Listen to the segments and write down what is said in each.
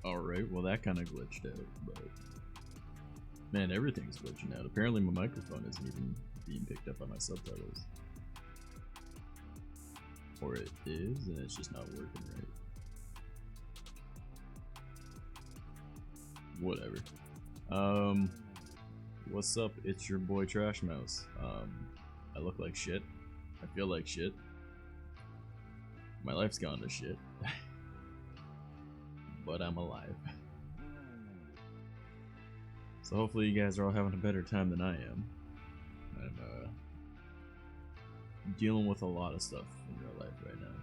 Alright, well that kind of glitched out, but man, everything's glitching out. Apparently my microphone isn't even being picked up by my subtitles. Or it is, and it's just not working right. Whatever. What's up? It's your boy Trash Mouse. I look like shit. I feel like shit. My life's gone to shit. But I'm alive. So hopefully you guys are all having a better time than I am. I'm dealing with a lot of stuff in real life right now.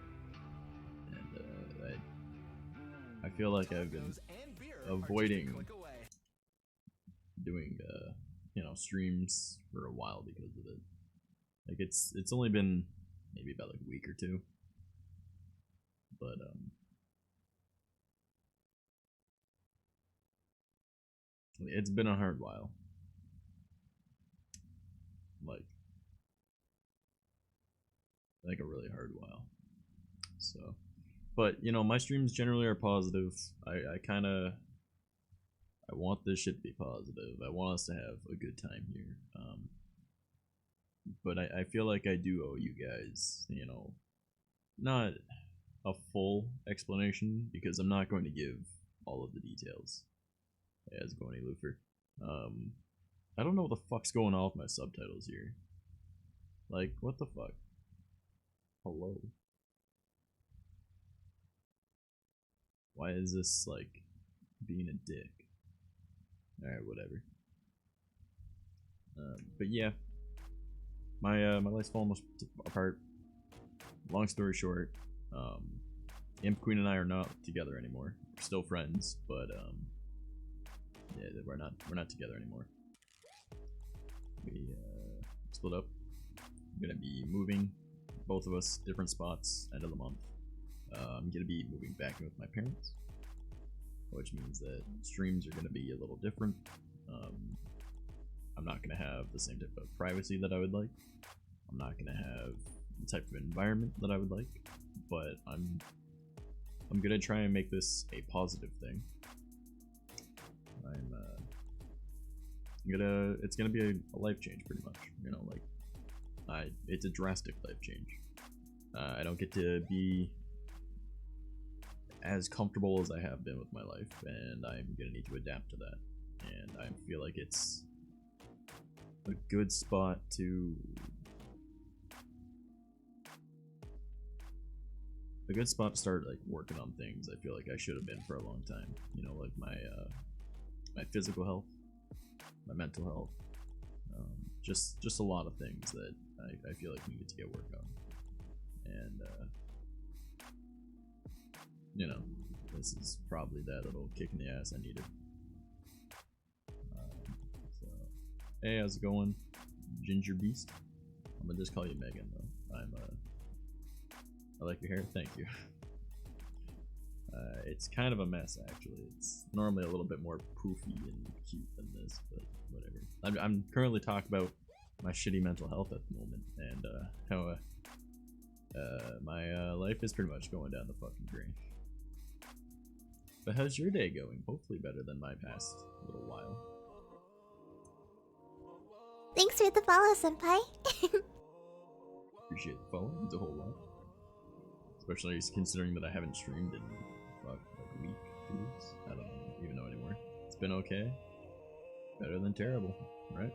And I feel like I've been avoiding doing you know, streams for a while because of it. Like it's only been maybe about like a week or two. But it's been a hard while. Like a really hard while. So, but you know, my streams generally are positive. I want this shit to be positive. I want us to have a good time here. But I feel like I do owe you guys, you know, not a full explanation because I'm not going to give all of the details. As Goni Lufer. I don't know what the fuck's going on with my subtitles here. Like, what the fuck? Hello? Why is this, like, being a dick? Alright, whatever. But yeah. My life's falling apart. Long story short, TheImpQueen and I are not together anymore. We're still friends, but, yeah, we're not together anymore. We split up. I'm gonna be moving, both of us, different spots, end of the month. I'm gonna be moving back in with my parents, which means that streams are gonna be a little different. I'm not gonna have the same type of privacy that I would like. I'm not gonna have the type of environment that I would like, but I'm gonna try and make this a positive thing. It's gonna be a life change pretty much, you know, like, it's a drastic life change. I don't get to be as comfortable as I have been with my life, and I'm gonna need to adapt to that, and I feel like it's a good spot to start like working on things I feel like I should have been for a long time, you know, like my physical health, my mental health, just a lot of things that I feel like needed to get work on, and you know, this is probably that little kick in the ass I needed. So, hey, how's it going, Ginger Beast? I'm gonna just call you Megan though. I like your hair, thank you. It's kind of a mess actually. It's normally a little bit more poofy and cute than this, but whatever. I'm currently talking about my shitty mental health at the moment, and how my life is pretty much going down the fucking drain. But how's your day going? Hopefully better than my past little while. Thanks for the follow, senpai. Appreciate the follow. It's a whole lot. Especially considering that I haven't streamed in like a week, 2 weeks. I don't even know anymore. It's been okay. Better than terrible, right?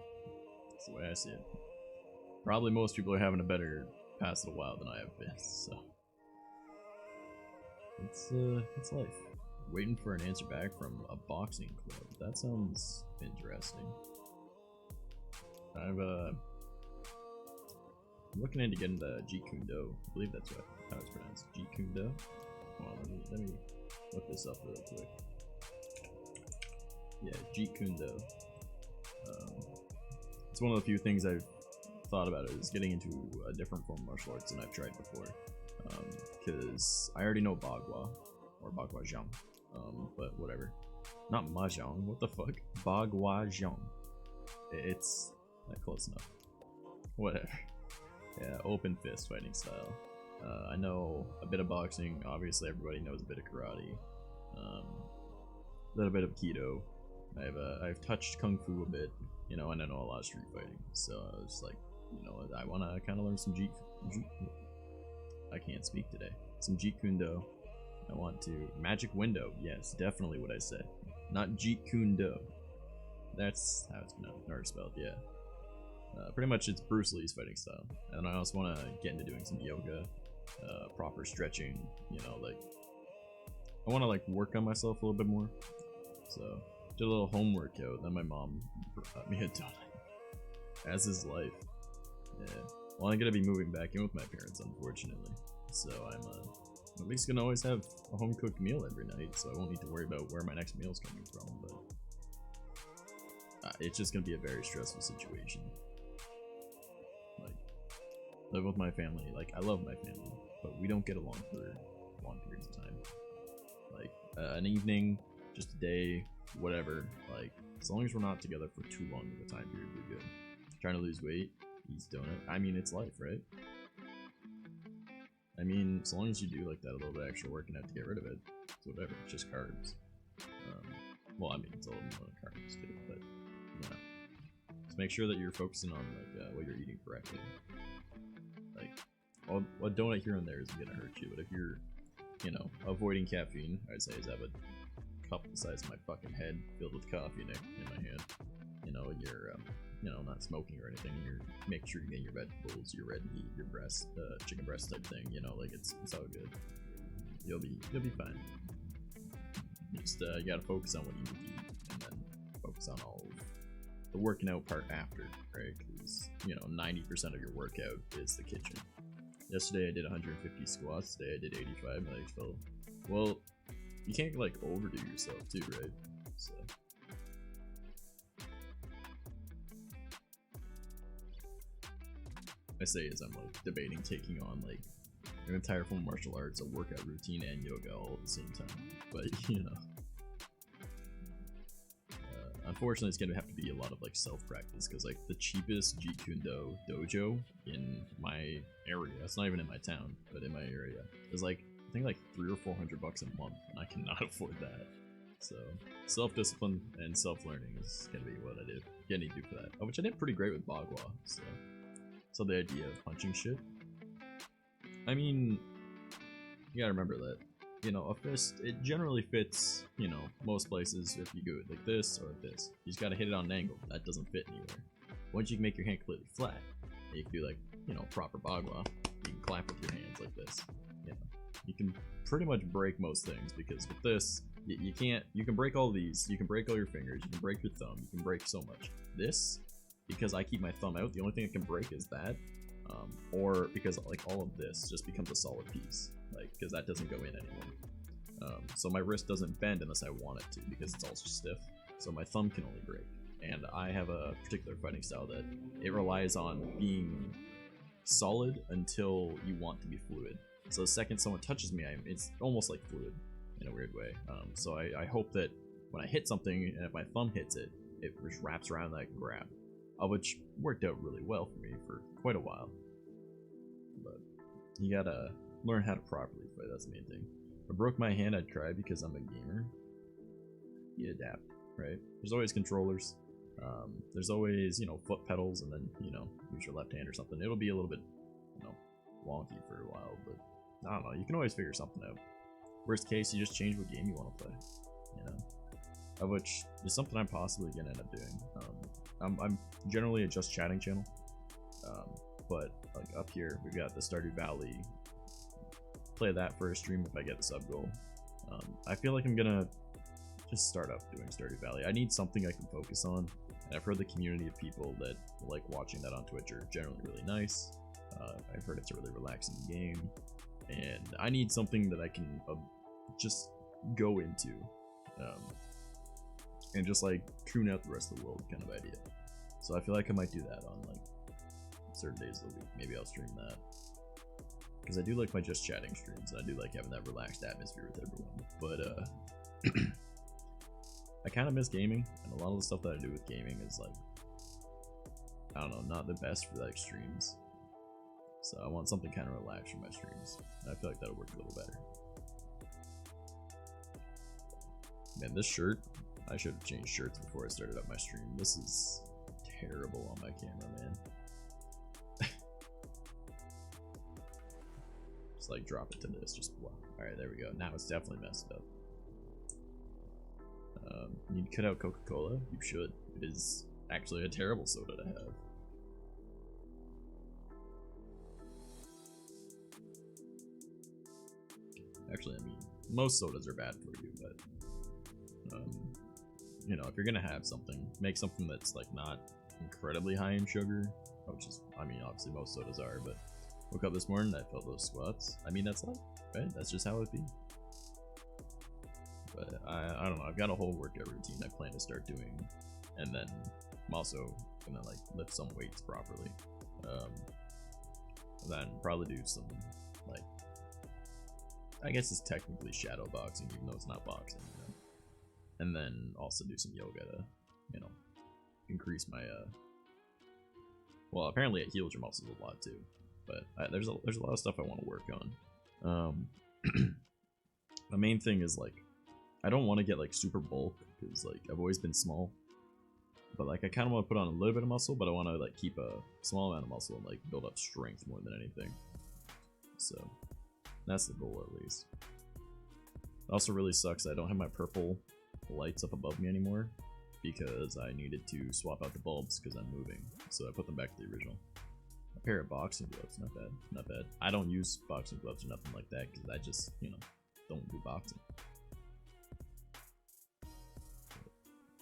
That's the way I see it. Probably most people are having a better past little while than I have been, so it's life. Waiting for an answer back from a boxing club. That sounds interesting. I'm looking into getting the Jeet Kune Do. I believe that's how it's pronounced. Jeet Kune Do. Hold on, let me look this up real quick. Yeah, Jeet Kune Do. It's one of the few things I've thought about is getting into a different form of martial arts than I've tried before. Because I already know Bagua, or Bagua Zhang. But whatever. Not Mahjong, what the fuck? Bagua Zhang. It's not close enough. Whatever. Yeah, open fist fighting style. I know a bit of boxing, obviously everybody knows a bit of karate. A little bit of Kido. I've touched Kung Fu a bit, you know, and I know a lot of street fighting. So I was like, you know, I want to kind of learn some I can't speak today. Some Jeet Kune Do. I want to Magic Window. Yes, definitely what I said. Not Jeet Kune Do. That's how it's pronounced or spelled. Yeah. Pretty much it's Bruce Lee's fighting style. And I also want to get into doing some yoga, proper stretching. You know, like I want to like work on myself a little bit more. So did a little home workout. Then my mom brought me a donut. As is life. Yeah. Well, I'm gonna be moving back in with my parents, unfortunately. So I'm at least gonna always have a home cooked meal every night, so I won't need to worry about where my next meal is coming from. But it's just gonna be a very stressful situation. Like, live with my family. Like, I love my family, but we don't get along for long periods of time. Like, an evening, just a day, whatever. Like, as long as we're not together for too long of a time period, we're good. Trying to lose weight, eat donut. I mean, it's life, right? I mean, as long as you do like that a little bit extra working out to get rid of it, it's whatever. It's just carbs. Well, I mean, it's a little more carbs too, but you know, just make sure that you're focusing on like what you're eating correctly. Like, a donut here and there isn't gonna hurt you, but if you're, you know, avoiding caffeine, I'd say is have a cup the size of my fucking head filled with coffee in my hand. You know, you're you know, not smoking or anything. You're making sure you're getting your vegetables, your red meat, your breast, chicken breast type thing. You know, like it's all good. You'll be fine. Just you gotta focus on what you need to eat, and then focus on all of the working out part after, right? Because you know, 90% of your workout is the kitchen. Yesterday I did 150 squats. Today I did 85. My legs fell. Well, you can't like overdo yourself too, right? So. I say as I'm like debating taking on like an entire full martial arts, a workout routine, and yoga all at the same time. But you know, unfortunately, it's gonna have to be a lot of like self-practice because like the cheapest Jeet Kune Do dojo in my area, it's not even in my town, but in my area, is like I think like $300 or $400 a month, and I cannot afford that. So self-discipline and self-learning is gonna be what I do. Gonna need to do for that, which I did pretty great with Bagua. So the idea of punching shit. I mean, you gotta remember that, you know, a fist, it generally fits, you know, most places if you go like this or like this. You just gotta hit it on an angle. That doesn't fit anywhere. Once you can make your hand completely flat, you can do like, you know, proper Bagua. You can clap with your hands like this. You know, you can pretty much break most things because with this, you can't, you can break all these, you can break all your fingers, you can break your thumb, you can break so much. This, because I keep my thumb out, the only thing it can break is that, or because like all of this just becomes a solid piece, like because that doesn't go in anymore. So my wrist doesn't bend unless I want it to because it's also stiff. So my thumb can only break, and I have a particular fighting style that it relies on being solid until you want to be fluid. So the second someone touches me, it's almost like fluid in a weird way. So I hope that when I hit something and if my thumb hits it, it just wraps around that and grab. which worked out really well for me for quite a while. But you gotta learn how to properly play, that's the main thing. If I broke my hand, I'd cry because I'm a gamer. You adapt, right? There's always controllers. There's always, you know, foot pedals, and then, you know, use your left hand or something. It'll be a little bit, you know, wonky for a while, but I don't know. You can always figure something out. Worst case, you just change what game you want to play, you know? Of which is something I'm possibly gonna end up doing. I'm generally a just chatting channel, but like up here we've got the Stardew Valley. Play that for a stream if I get the sub goal. I feel like I'm gonna just start up doing Stardew Valley. I need something I can focus on, and I've heard the community of people that like watching that on Twitch are generally really nice. I've heard it's a really relaxing game, and I need something that I can just go into. And just like tune out the rest of the world kind of idea. So I feel like I might do that on like certain days of the week. Maybe I'll stream that, because I do like my just chatting streams, and I do like having that relaxed atmosphere with everyone. But I kind of miss gaming, and a lot of the stuff that I do with gaming is like, I don't know, not the best for like streams. So I want something kind of relaxed for my streams, and I feel like that'll work a little better. Man, this shirt, I should have changed shirts before I started up my stream. This is terrible on my camera, man. Just like drop it to this, just blah. Alright, there we go. Now it's definitely messed up. You need to cut out Coca-Cola? You should. It is actually a terrible soda to have. Actually, I mean, most sodas are bad for you, but you know, if you're gonna have something, make something that's like not incredibly high in sugar, which is, I mean, obviously most sodas are, but woke up this morning, I felt those squats. I mean, that's life, right? That's just how it be. But I don't know, I've got a whole workout routine I plan to start doing, and then I'm also gonna like lift some weights properly. And then probably do some like, I guess it's technically shadow boxing, even though it's not boxing, you know? And then also do some yoga to, you know, increase my well, apparently it heals your muscles a lot too, but there's a lot of stuff I want to work on. The main thing is like, I don't want to get like super bulk, because like I've always been small, but like I kind of want to put on a little bit of muscle, but I want to like keep a small amount of muscle and like build up strength more than anything. So that's the goal, at least. It also really sucks I don't have my purple lights up above me anymore, because I needed to swap out the bulbs because I'm moving, so I put them back to the original. A pair of boxing gloves, not bad, not bad. I don't use boxing gloves or nothing like that, because I just, you know, don't do boxing.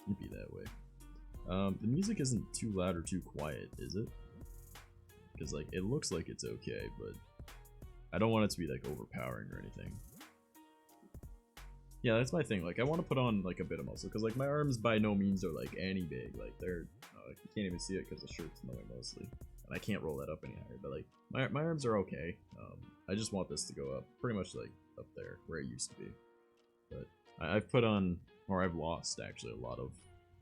You'd be that way. The music isn't too loud or too quiet, is it? Because like, it looks like it's okay, but I don't want it to be like overpowering or anything. Yeah, that's my thing. Like, I want to put on like a bit of muscle, because like my arms by no means are like any big. Like they're, you can't even see it because the shirt's knowing mostly, and I can't roll that up any higher. But like my arms are okay. I just want this to go up pretty much like up there where it used to be. But I've put on, or I've lost actually a lot of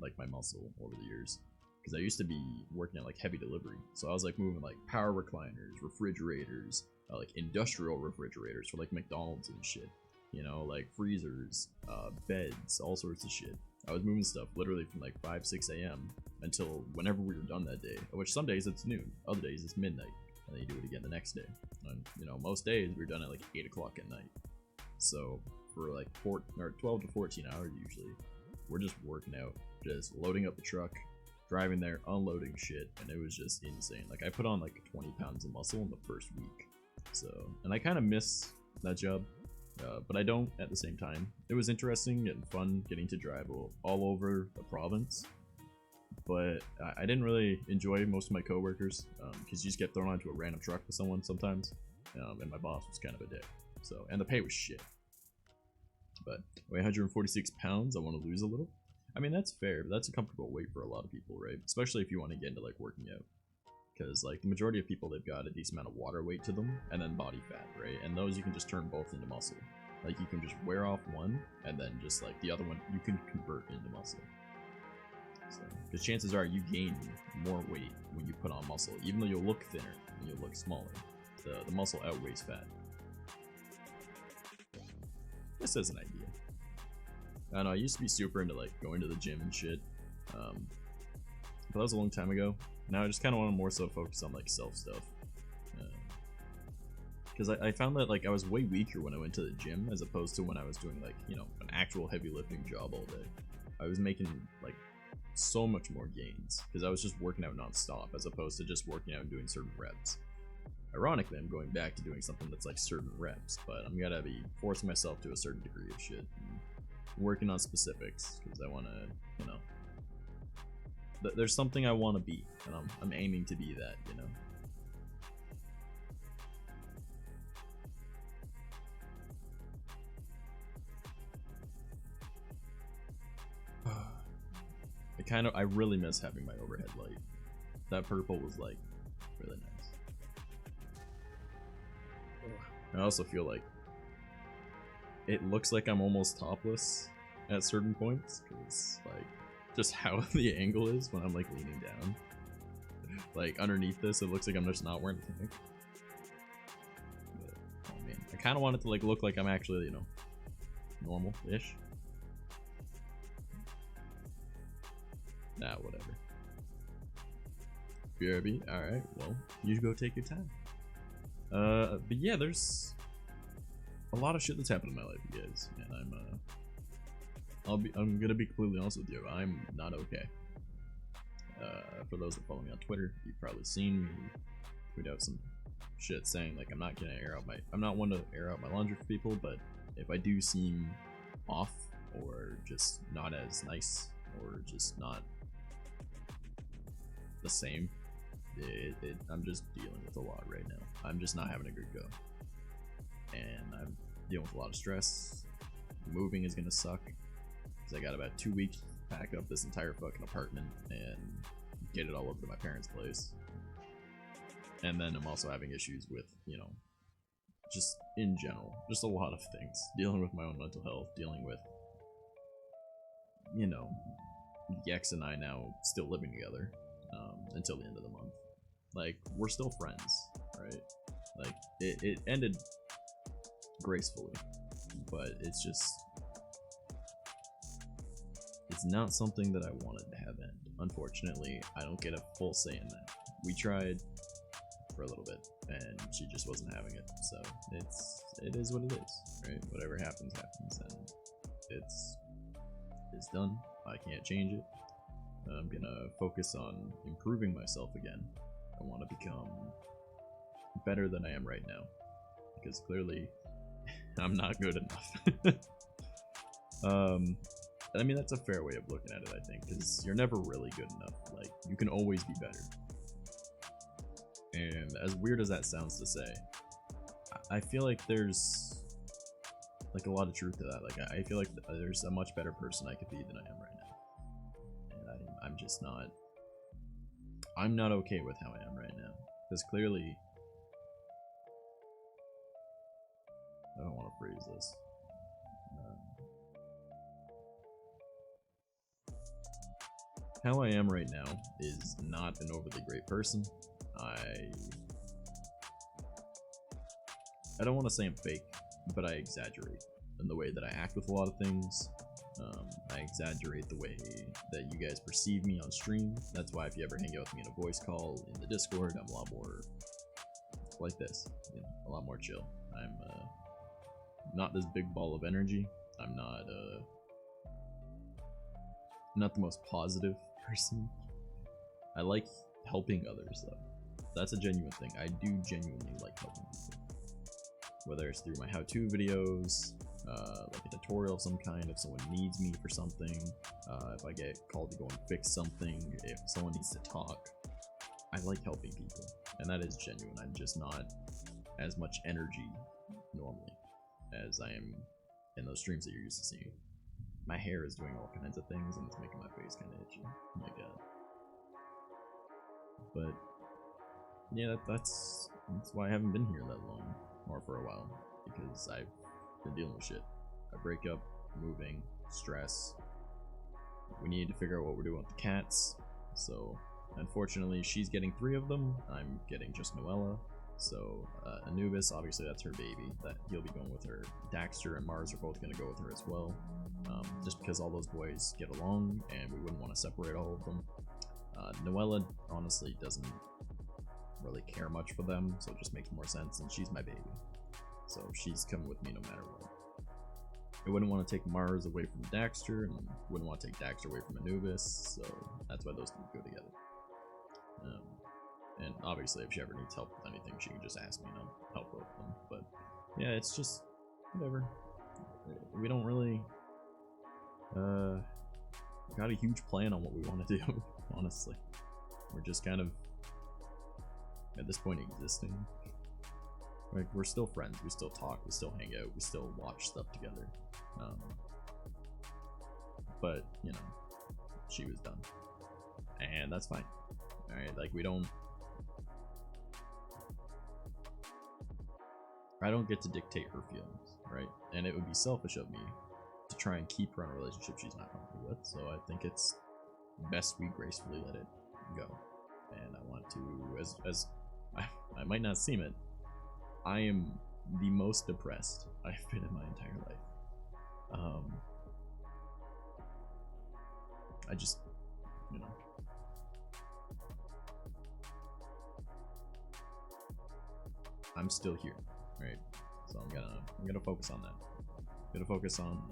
like my muscle over the years, because I used to be working at like heavy delivery, so I was like moving like power recliners, refrigerators, like industrial refrigerators for like McDonald's and shit. You know, like freezers, beds, all sorts of shit. I was moving stuff literally from like 5-6 a.m. until whenever we were done that day, which some days it's noon, other days it's midnight, and then you do it again the next day. And, you know, most days we're done at like 8 o'clock at night. So for like 12 to 14 hours usually, we're just working out, just loading up the truck, driving there, unloading shit, and it was just insane. Like I put on like 20 pounds of muscle in the first week. So, and I kind of miss that job. But I don't at the same time. It was interesting and fun getting to drive all over the province, but I didn't really enjoy most of my coworkers, because you just get thrown onto a random truck with someone sometimes, and my boss was kind of a dick. So, and the pay was shit. But I weigh 146 pounds. I want to lose a little. I mean, that's fair, but that's a comfortable weight for a lot of people, right? Especially if you want to get into like working out. Because like the majority of people, they've got a decent amount of water weight to them, and then body fat, right? And those you can just turn both into muscle. Like you can just wear off one, and then just like the other one you can convert into muscle. So, because chances are you gain more weight when you put on muscle, even though you'll look thinner and you'll look smaller. The muscle outweighs fat. Just as an idea. I don't know, I used to be super into like going to the gym and shit. But that was a long time ago. Now I just kind of want to more so focus on like self stuff. Because I found that like I was way weaker when I went to the gym as opposed to when I was doing like, you know, an actual heavy lifting job all day. I was making like so much more gains because I was just working out non-stop as opposed to just working out and doing certain reps. Ironically, I'm going back to doing something that's like certain reps, but I'm gonna be forcing myself to a certain degree of shit. And working on specifics because I want to, you know, there's something I want to be, and I'm aiming to be that, you know. I really miss having my overhead light. That purple was like really nice. I also feel like it looks like I'm almost topless at certain points because like just how the angle is when I'm like leaning down. Like underneath this, it looks like I'm just not wearing a tank. But, oh man, I kind of want it to like look like I'm actually, you know, normal-ish. Nah, whatever. BRB, alright, well, you go take your time. But yeah, there's a lot of shit that's happened in my life, you guys, and I'm gonna be completely honest with you, I'm not okay. For those that follow me on Twitter, you've probably seen me tweet out some shit saying like I'm not one to air out my laundry for people, but if I do seem off or just not as nice or just not the same, I'm just dealing with a lot right now. I'm just not having a good go, and I'm dealing with a lot of stress. Moving is gonna suck because I got about 2 weeks to pack up this entire fucking apartment and get it all over to my parents' place. And then I'm also having issues with, you know, just in general, just a lot of things. Dealing with my own mental health, dealing with, you know, Yex and I now still living together until the end of the month. Like, we're still friends, right? Like, it ended gracefully, but it's just, it's not something that I wanted to have end. Unfortunately, I don't get a full say in that. We tried for a little bit, and she just wasn't having it, so it is what it is, right? Whatever happens, happens, and it's done. I can't change it. I'm gonna focus on improving myself again. I want to become better than I am right now, because clearly I'm not good enough. I mean, that's a fair way of looking at it, I think, because you're never really good enough. Like, you can always be better. And as weird as that sounds to say, I feel like there's like a lot of truth to that. Like, I feel like there's a much better person I could be than I am right now. And I'm just not, I'm not okay with how I am right now. Because clearly, I don't want to phrase this. How I am right now is not an overly great person. I don't want to say I'm fake, but I exaggerate in the way that I act with a lot of things. I exaggerate the way that you guys perceive me on stream. That's why if you ever hang out with me in a voice call in the Discord, I'm a lot more like this, you know, a lot more chill. I'm not this big ball of energy. I'm not the most positive person. I like helping others though. That's a genuine thing. I do genuinely like helping people. Whether it's through my how-to videos, like a tutorial of some kind, if someone needs me for something, if I get called to go and fix something, if someone needs to talk. I like helping people, and that is genuine. I'm just not as much energy normally as I am in those streams that you're used to seeing. My hair is doing all kinds of things, and it's making my face kind of itchy. Oh my god. But yeah, that's why I haven't been here that long, or for a while, because I've been dealing with shit. I break up, moving, stress. We need to figure out what we're doing with the cats, so unfortunately, she's getting 3 of them. I'm getting just Noella. So Anubis, obviously that's her baby. That he'll be going with her. Daxter and Mars are both going to go with her as well. Just because all those boys get along, and we wouldn't want to separate all of them. Noella honestly doesn't really care much for them, so it just makes more sense, and she's my baby. So she's coming with me no matter what. I wouldn't want to take Mars away from Daxter, and wouldn't want to take Daxter away from Anubis, so that's why those two go together. And obviously, if she ever needs help with anything, she can just ask me and I'll help with them. But yeah, it's just whatever. We don't really got a huge plan on what we want to do, honestly. We're just kind of at this point existing. Like, we're still friends, we still talk, we still hang out, we still watch stuff together. But, you know, she was done. And that's fine. Alright, like, I don't get to dictate her feelings, right? And it would be selfish of me to try and keep her in a relationship she's not comfortable with, so I think it's best we gracefully let it go. And I want to, as I might not seem it, I am the most depressed I've been in my entire life. I just, you know, I'm still here, right? So I'm gonna focus on that. I'm gonna focus on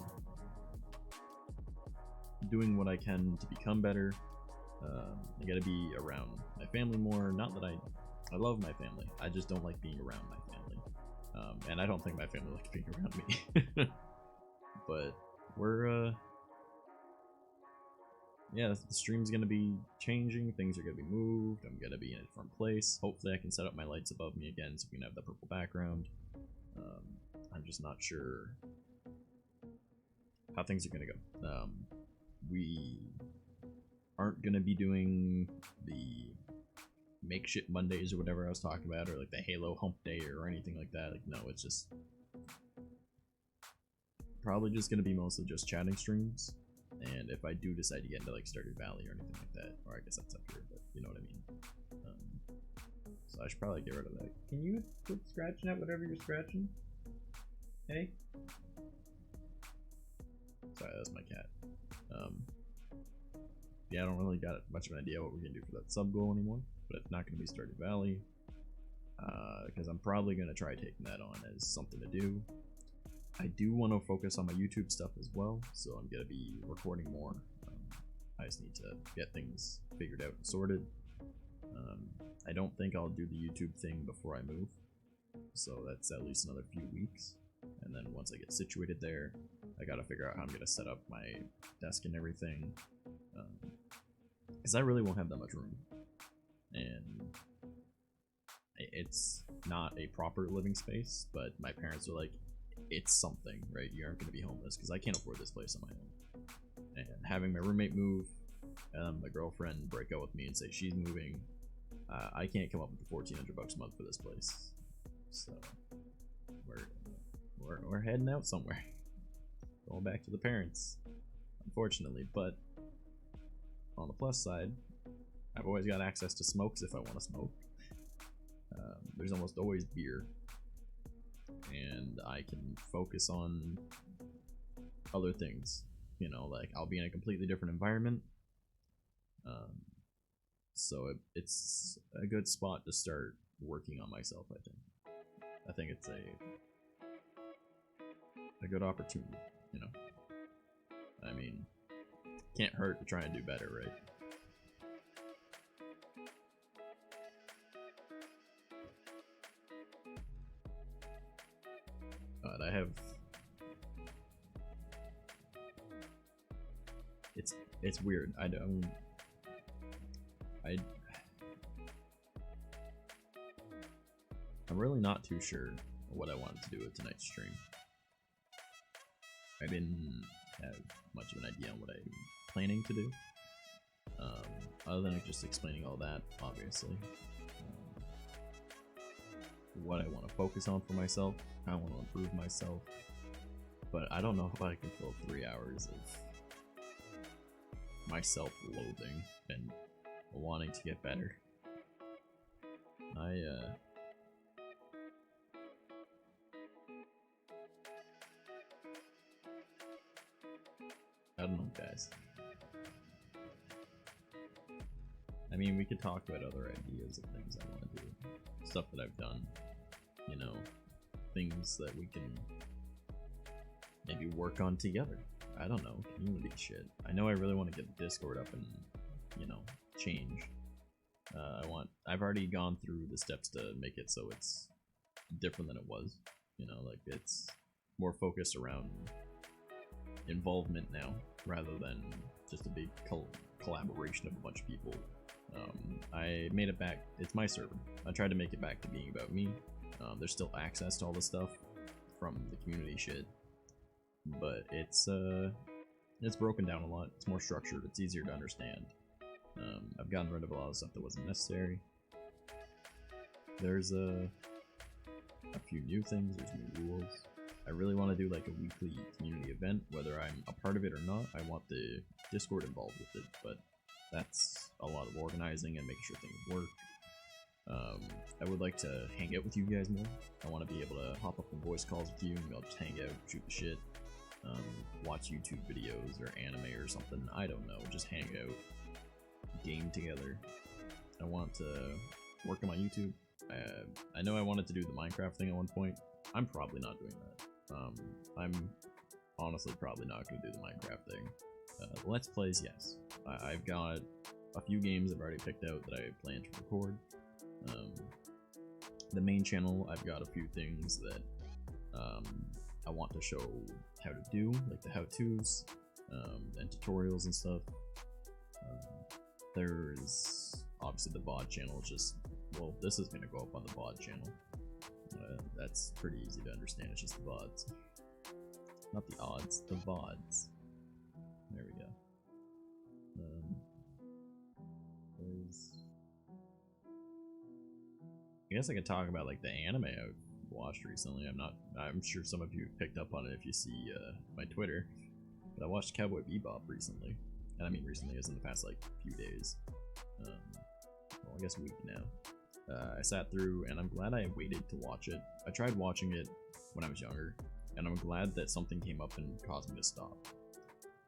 doing what I can to become better. I gotta be around my family more. Not that I love my family. I just don't like being around my family. And I don't think my family likes being around me. But we're yeah, the stream's gonna be changing, things are gonna be moved, I'm gonna be in a different place. Hopefully I can set up my lights above me again so we can have the purple background. I'm just not sure how things are gonna go. We aren't gonna be doing the makeshift Mondays or whatever I was talking about, or like the Halo hump day or anything like that. Like, no, it's just probably just gonna be mostly just chatting streams. And if I do decide to get into like Stardew Valley or anything like that, or I guess that's up here, but you know what I mean. So I should probably get rid of that. Can you quit scratching at whatever you're scratching? Hey? Sorry, that's my cat. Yeah, I don't really got much of an idea what we're gonna do for that sub goal anymore, but it's not gonna be Stardew Valley, because I'm probably gonna try taking that on as something to do. I do want to focus on my YouTube stuff as well, so I'm gonna be recording more. I just need to get things figured out and sorted. I don't think I'll do the YouTube thing before I move, so that's at least another few weeks. And then once I get situated there, I gotta figure out how I'm gonna set up my desk and everything, because I really won't have that much room, and it's not a proper living space. But my parents are like, it's something, right? You aren't gonna be homeless, because I can't afford this place on my own. And having my roommate move, my girlfriend break up with me and say she's moving, I can't come up with the $1,400 a month for this place. So we're heading out somewhere, going back to the parents, unfortunately. But on the plus side, I've always got access to smokes if I want to smoke. There's almost always beer, and I can focus on other things. You know, like I'll be in a completely different environment. So it's a good spot to start working on myself, I think. I think it's a good opportunity, you know? I mean, can't hurt to try and do better, right? But I have... It's weird. I'm really not too sure what I wanted to do with tonight's stream. I didn't have much of an idea on what I'm planning to do, other than just explaining all that, obviously. What I want to focus on for myself, how I want to improve myself, but I don't know if I can fill 3 hours of myself loathing and wanting to get better. I don't know, guys. I mean, we could talk about other ideas of things I want to do. Stuff that I've done. You know, things that we can maybe work on together. I don't know, community shit. I know I really want to get Discord up and, you know, change. I've already gone through the steps to make it so it's different than it was. You know, like it's more focused around involvement now, rather than just a big collaboration of a bunch of people. I made it back, it's my server. I tried to make it back to being about me. There's still access to all the stuff from the community shit, but it's broken down a lot. It's more structured, it's easier to understand. I've gotten rid of a lot of stuff that wasn't necessary. There's a few new things, there's new rules. I really want to do like a weekly community event, whether I'm a part of it or not. I want the Discord involved with it, but that's a lot of organizing and making sure things work. I would like to hang out with you guys more. I want to be able to hop up on voice calls with you and we'll just hang out, shoot the shit, watch YouTube videos or anime or something. I don't know, just hang out, game together. I want to work on my YouTube. I know I wanted to do the Minecraft thing at one point. I'm probably not doing that. I'm honestly probably not going to do the Minecraft thing. Let's Plays, yes. I've got a few games I've already picked out that I plan to record. The main channel, I've got a few things that I want to show how to do, like the how-tos and tutorials and stuff. There's obviously the VOD channel, just, well, this is going to go up on the VOD channel. That's pretty easy to understand, it's just the VODs. Not the odds, the VODs. There we go. I guess I could talk about like the anime I've watched recently. I'm sure some of you have picked up on it if you see my Twitter. But I watched Cowboy Bebop recently. And I mean recently as in the past like few days. Well, I guess a week now. I sat through and I'm glad I waited to watch it. I tried watching it when I was younger, and I'm glad that something came up and caused me to stop.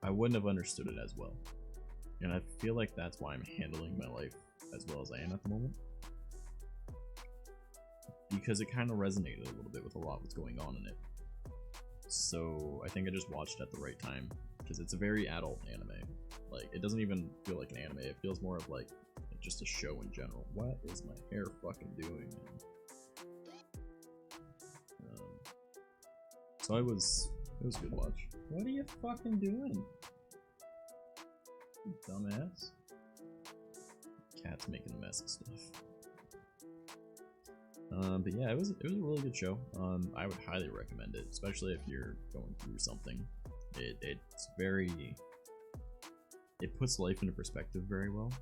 I wouldn't have understood it as well. And I feel like that's why I'm handling my life as well as I am at the moment. Because it kind of resonated a little bit with a lot that's going on in it. So I think I just watched it at the right time. Because it's a very adult anime. Like, it doesn't even feel like an anime, it feels more of like just a show in general. What is my hair fucking doing? So it was a good watch. What are you fucking doing? You dumbass. Cat's making a mess of stuff. But yeah, it was a really good show. I would highly recommend it, especially if you're going through something. It's very, it puts life into perspective very well.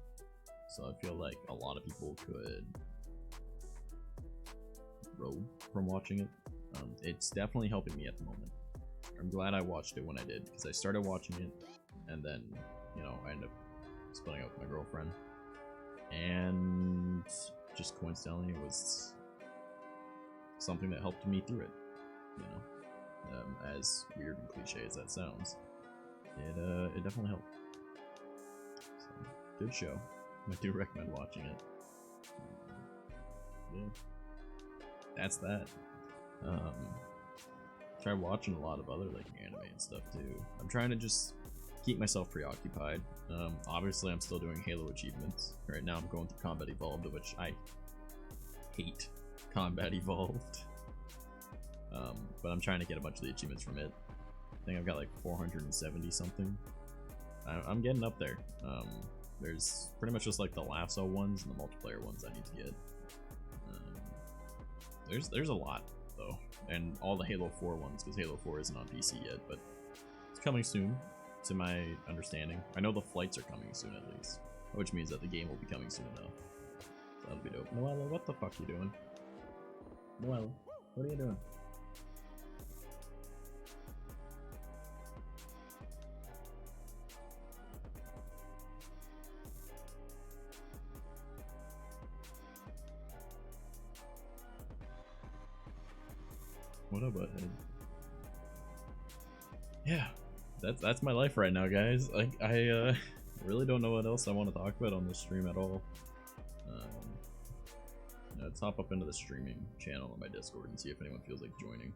So I feel like a lot of people could grow from watching it. It's definitely helping me at the moment. I'm glad I watched it when I did, because I started watching it, and then, you know, I ended up splitting up with my girlfriend. And just coincidentally, it was something that helped me through it, you know. As weird and cliche as that sounds, it definitely helped. So, good show. I do recommend watching it. Yeah, that's that. Try watching a lot of other like anime and stuff too. I'm trying to just keep myself preoccupied. Obviously I'm still doing Halo achievements. Right now I'm going through Combat Evolved, which I hate Combat Evolved. But I'm trying to get a bunch of the achievements from it. I think I've got like 470 something. I'm getting up there. There's pretty much just like the lasso ones and the multiplayer ones I need to get. There's a lot though, and all the Halo 4 ones, because Halo 4 isn't on PC yet, but it's coming soon, to my understanding. I know the flights are coming soon at least, which means that the game will be coming soon enough. So that'll be dope. Noella, what the fuck are you doing? Noella, what are you doing? What up, butthead? Yeah, that's my life right now, guys. Like, I really don't know what else I want to talk about on this stream at all. Let's hop up into the streaming channel on my Discord and see if anyone feels like joining.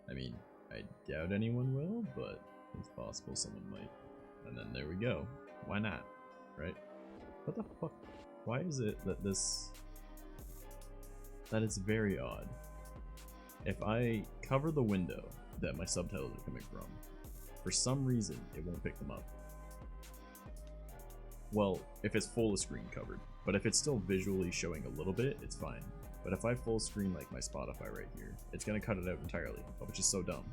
I mean, I doubt anyone will, but it's possible someone might. And then there we go. Why not? Right? What the fuck? Why is it that that it's very odd? If I cover the window that my subtitles are coming from, for some reason it won't pick them up. Well, if it's full screen covered, but if it's still visually showing a little bit, it's fine. But if I full screen like my Spotify right here, it's gonna cut it out entirely, which is so dumb.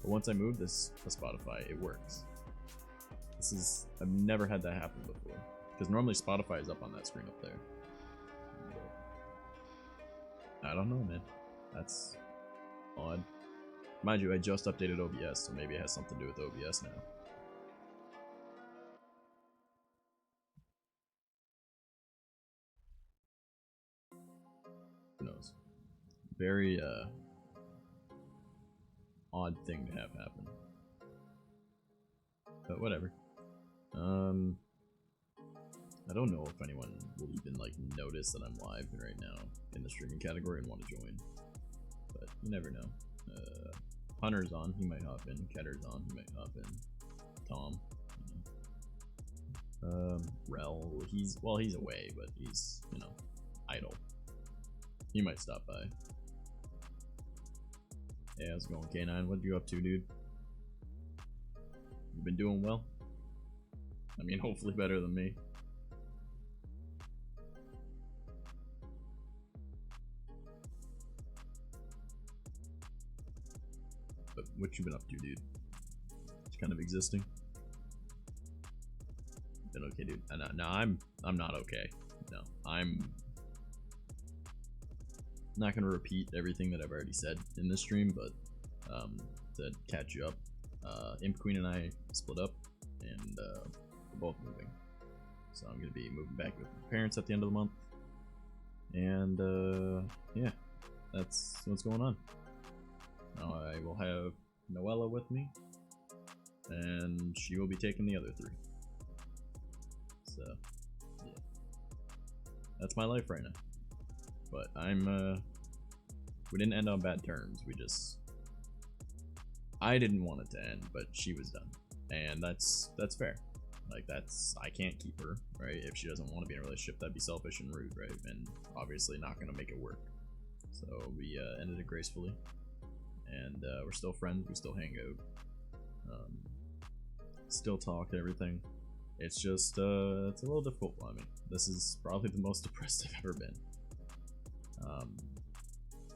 But once I move this to Spotify, it works. I've never had that happen before. Because normally Spotify is up on that screen up there. But I don't know, man. That's odd. Mind you, I just updated OBS, so maybe it has something to do with OBS now. Who knows? Very odd thing to have happen. But whatever. I don't know if anyone will even like notice that I'm live right now in the streaming category and want to join. But you never know. Hunter's on, he might hop in. Ketter's on, he might hop in. Tom. Rel, he's away, but he's, you know, idle. He might stop by. Hey, how's it going, K9? What you up to, dude? You been doing well? I mean, hopefully better than me. But what you been up to, dude? Just kind of existing. Been okay, dude. No, I'm not okay. No, I'm not gonna repeat everything that I've already said in this stream, but to catch you up, TheImpQueen and I split up, and we're both moving. So I'm gonna be moving back with my parents at the end of the month, and yeah, that's what's going on. Now I will have Noella with me, and she will be taking the other 3. So yeah, that's my life right now. But we didn't end on bad terms. I didn't want it to end, but she was done, and that's fair. Like, I can't keep her, right? If she doesn't want to be in a relationship, that'd be selfish and rude, right? And obviously not gonna make it work. So we ended it gracefully, and we're still friends. We still hang out, still talk and everything. It's just it's a little difficult for me. This is probably the most depressed I've ever been.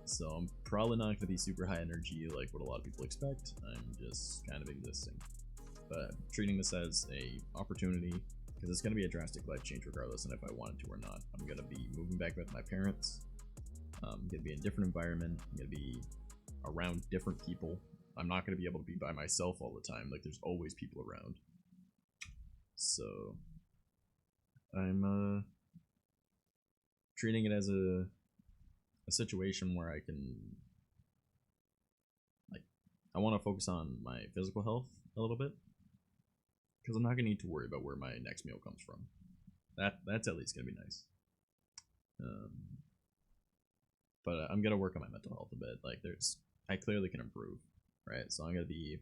So I'm probably not going to be super high energy like what a lot of people expect. I'm just kind of existing. But I'm treating this as a opportunity, because it's going to be a drastic life change regardless, and if I wanted to or not. I'm going to be moving back with my parents. I'm going to be in a different environment. I'm going to be around different people. I'm not going to be able to be by myself all the time. Like, there's always people around. So I'm treating it as a situation where I can, like, I want to focus on my physical health a little bit, because I'm not gonna need to worry about where my next meal comes from. That's at least gonna be nice. But I'm gonna work on my mental health a bit. Like, I clearly can improve, right? So I'm gonna be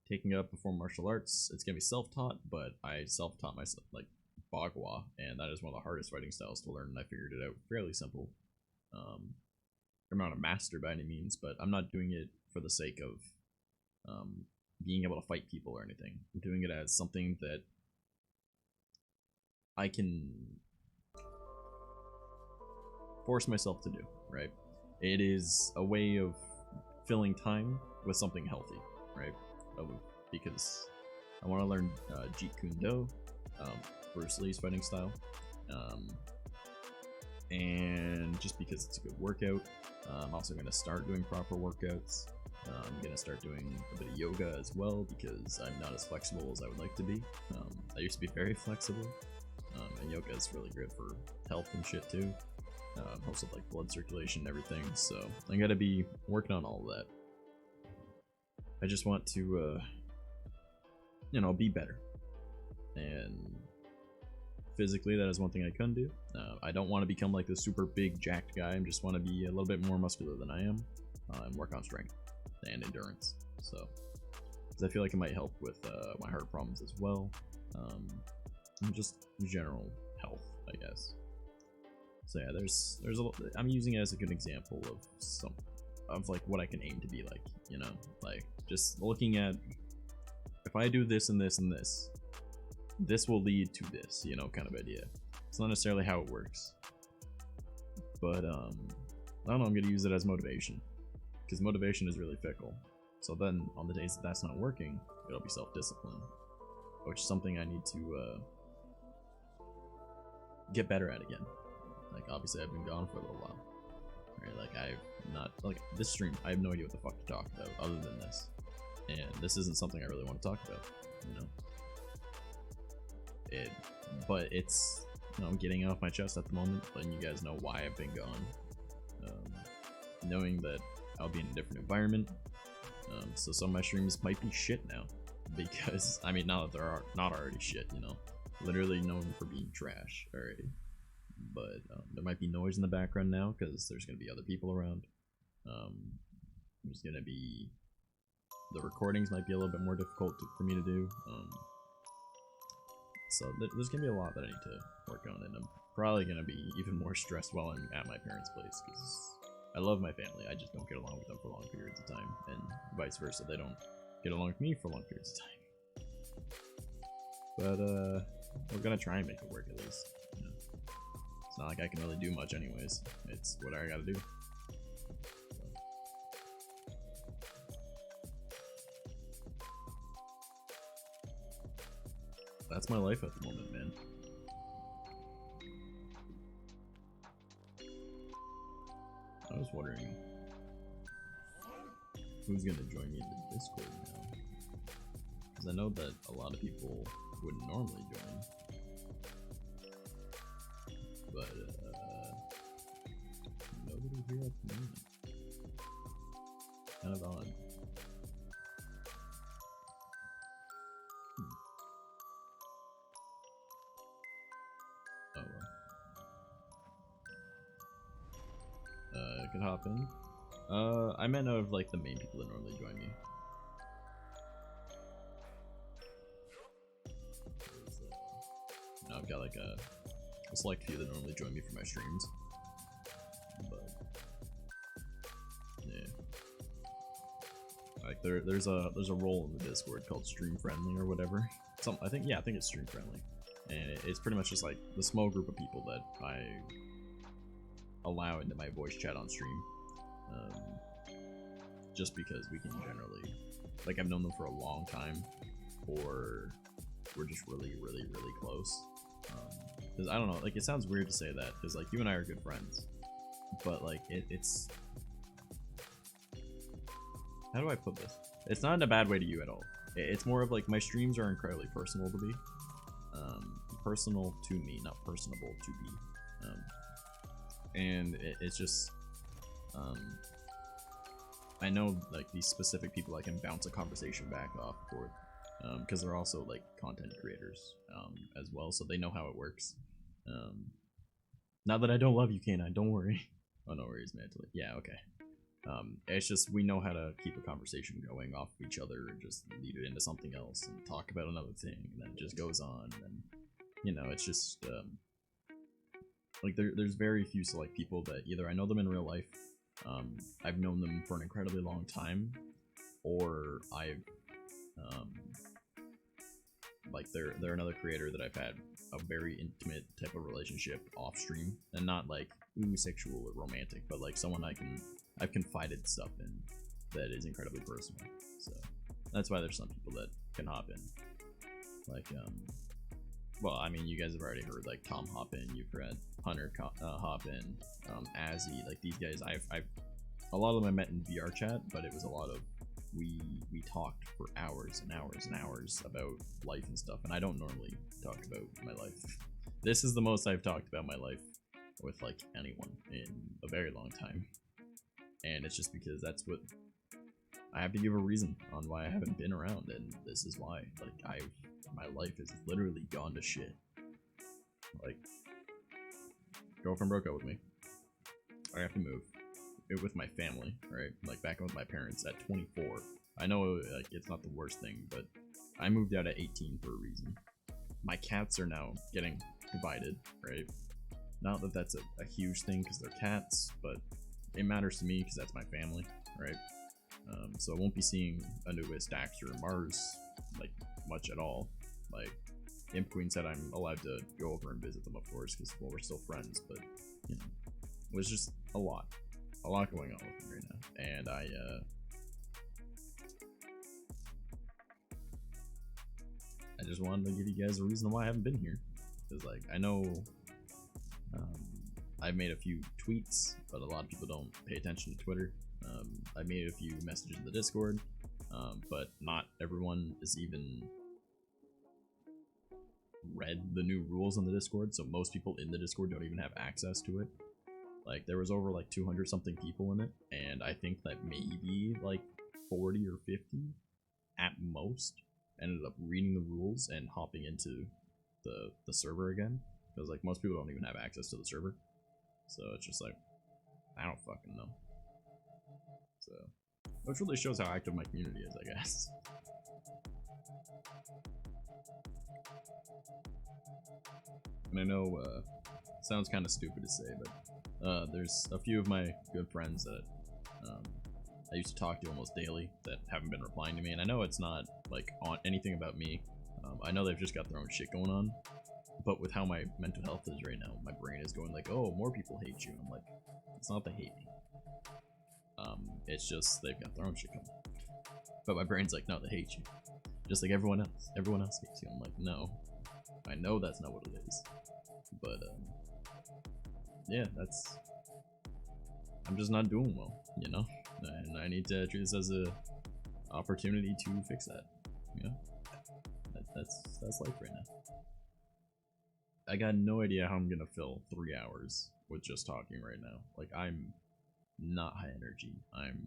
taking up perform martial arts. It's gonna be self-taught, but I self-taught myself like Bagua, and that is one of the hardest fighting styles to learn, and I figured it out fairly simple. I'm not a master by any means, but I'm not doing it for the sake of being able to fight people or anything. I'm doing it as something that I can force myself to do, right? It is a way of filling time with something healthy, right? Because I want to learn Jeet Kune Do, Bruce Lee's fighting style, and just because it's a good workout. I'm also going to start doing proper workouts. I'm going to start doing a bit of yoga as well, because I'm not as flexible as I would like to be. I used to be very flexible, and yoga is really good for health and shit too. also like blood circulation and everything, so I gotta be working on all of that. I just want to, you know, be better. And physically, that is one thing I couldn't do. I don't want to become like this super big jacked guy. I just want to be a little bit more muscular than I am, and work on strength and endurance. So, because I feel like it might help with my heart problems as well, and just general health, I guess. So yeah, there's I'm using it as a good example of like what I can aim to be like, you know, like just looking at if I do this and this and this will lead to this, you know, kind of idea. It's not necessarily how it works, but I don't know, I'm gonna use it as motivation, because motivation is really fickle. So then on the days that that's not working, it'll be self-discipline, which is something I need to get better at again. Like, obviously I've been gone for a little while, right? Like, I've not, like, this stream, I have no idea what the fuck to talk about other than this, and this isn't something I really want to talk about, you know. But it's, you know, I'm getting it off my chest at the moment, letting you guys know why I've been gone, knowing that I'll be in a different environment, so some of my streams might be shit now, because, I mean, not that they're not already shit, you know, literally known for being trash already, but there might be noise in the background now, because there's going to be other people around. There's going to be, the recordings might be a little bit more difficult for me to do, so there's going to be a lot that I need to work on, and I'm probably going to be even more stressed while I'm at my parents' place, because I love my family, I just don't get along with them for long periods of time, and vice versa, they don't get along with me for long periods of time. But, we're going to try and make it work at least, you know. It's not like I can really do much anyways, it's what I gotta do. That's my life at the moment, man. I was wondering who's gonna join me in the Discord now, because I know that a lot of people wouldn't normally join, but nobody here at the moment. Kind of odd. Oh well. I could hop in. I meant of like the main people that normally join me. I've got like a select few that normally join me for my streams, but yeah, like there's a role in the Discord called stream friendly or whatever. I think it's stream friendly, and it's pretty much just like the small group of people that I allow into my voice chat on stream, just because we can generally, like, I've known them for a long time, or we're just really close. Because I don't know, like, it sounds weird to say that, because like you and I are good friends, but like it's how do I put this? It's not in a bad way to you at all. It's more of like my streams are incredibly personal to me, personal to me, not personable to be, and it's just I know like these specific people I can bounce a conversation back off for, because they're also like content creators as well, so they know how it works. Not that I don't love you, can't I? Don't worry. Oh, no worries, mentally. Yeah, okay. It's just we know how to keep a conversation going off of each other and just lead it into something else and talk about another thing, and then it just goes on, and then, you know, it's just like there's very few select people that either I know them in real life, I've known them for an incredibly long time, or I've like they're another creator that I've had a very intimate type of relationship off stream, and not like sexual or romantic, but like someone I've confided stuff in that is incredibly personal. So that's why there's some people that can hop in, like well, I mean, you guys have already heard like Tom hop in, you've read Hunter hop in, Azzy, like these guys I've a lot of them I met in VR chat, but it was a lot of we talked for hours and hours and hours about life and stuff, and I don't normally talk about my life. This is the most I've talked about my life with like anyone in a very long time, and it's just because that's what I have to give a reason on why I haven't been around, and this is why. Like my life has literally gone to shit. Like, girlfriend broke up with me. I have to move with my family, right? Like back with my parents at 24. I know like it's not the worst thing, but I moved out at 18 for a reason. My cats are now getting divided, right? Not that that's a huge thing because they're cats, but it matters to me because that's my family, right? So I won't be seeing Anubis, Daxter, or Mars like much at all. Like TheImpQueen said, I'm allowed to go over and visit them, of course, because well, we're still friends. But you know, it was just a lot going on with me right now, and I just wanted to give you guys a reason why I haven't been here, because like I know I've made a few tweets, but a lot of people don't pay attention to Twitter. I made a few messages in the Discord, but not everyone is even read the new rules on the Discord, so most people in the Discord don't even have access to it. Like, there was over like 200 something people in it, and I think that maybe like 40 or 50 at most ended up reading the rules and hopping into the server again, because like most people don't even have access to the server. So it's just like, I don't fucking know. So, which really shows how active my community is, I guess. And I know, sounds kind of stupid to say, but there's a few of my good friends that I used to talk to almost daily that haven't been replying to me, and I know it's not like on anything about me. I know they've just got their own shit going on, but with how my mental health is right now, my brain is going like, oh, more people hate you. I'm like, it's not they hate me. It's just they've got their own shit going on. But my brain's like, no, they hate you. Just like everyone else. Everyone else hates you. I'm like, no. I know that's not what it is. But, yeah, that's... I'm just not doing well, you know? And I need to treat this as a opportunity to fix that, you know? That's life right now. I got no idea how I'm gonna fill 3 hours with just talking right now. Like, I'm not high energy. I'm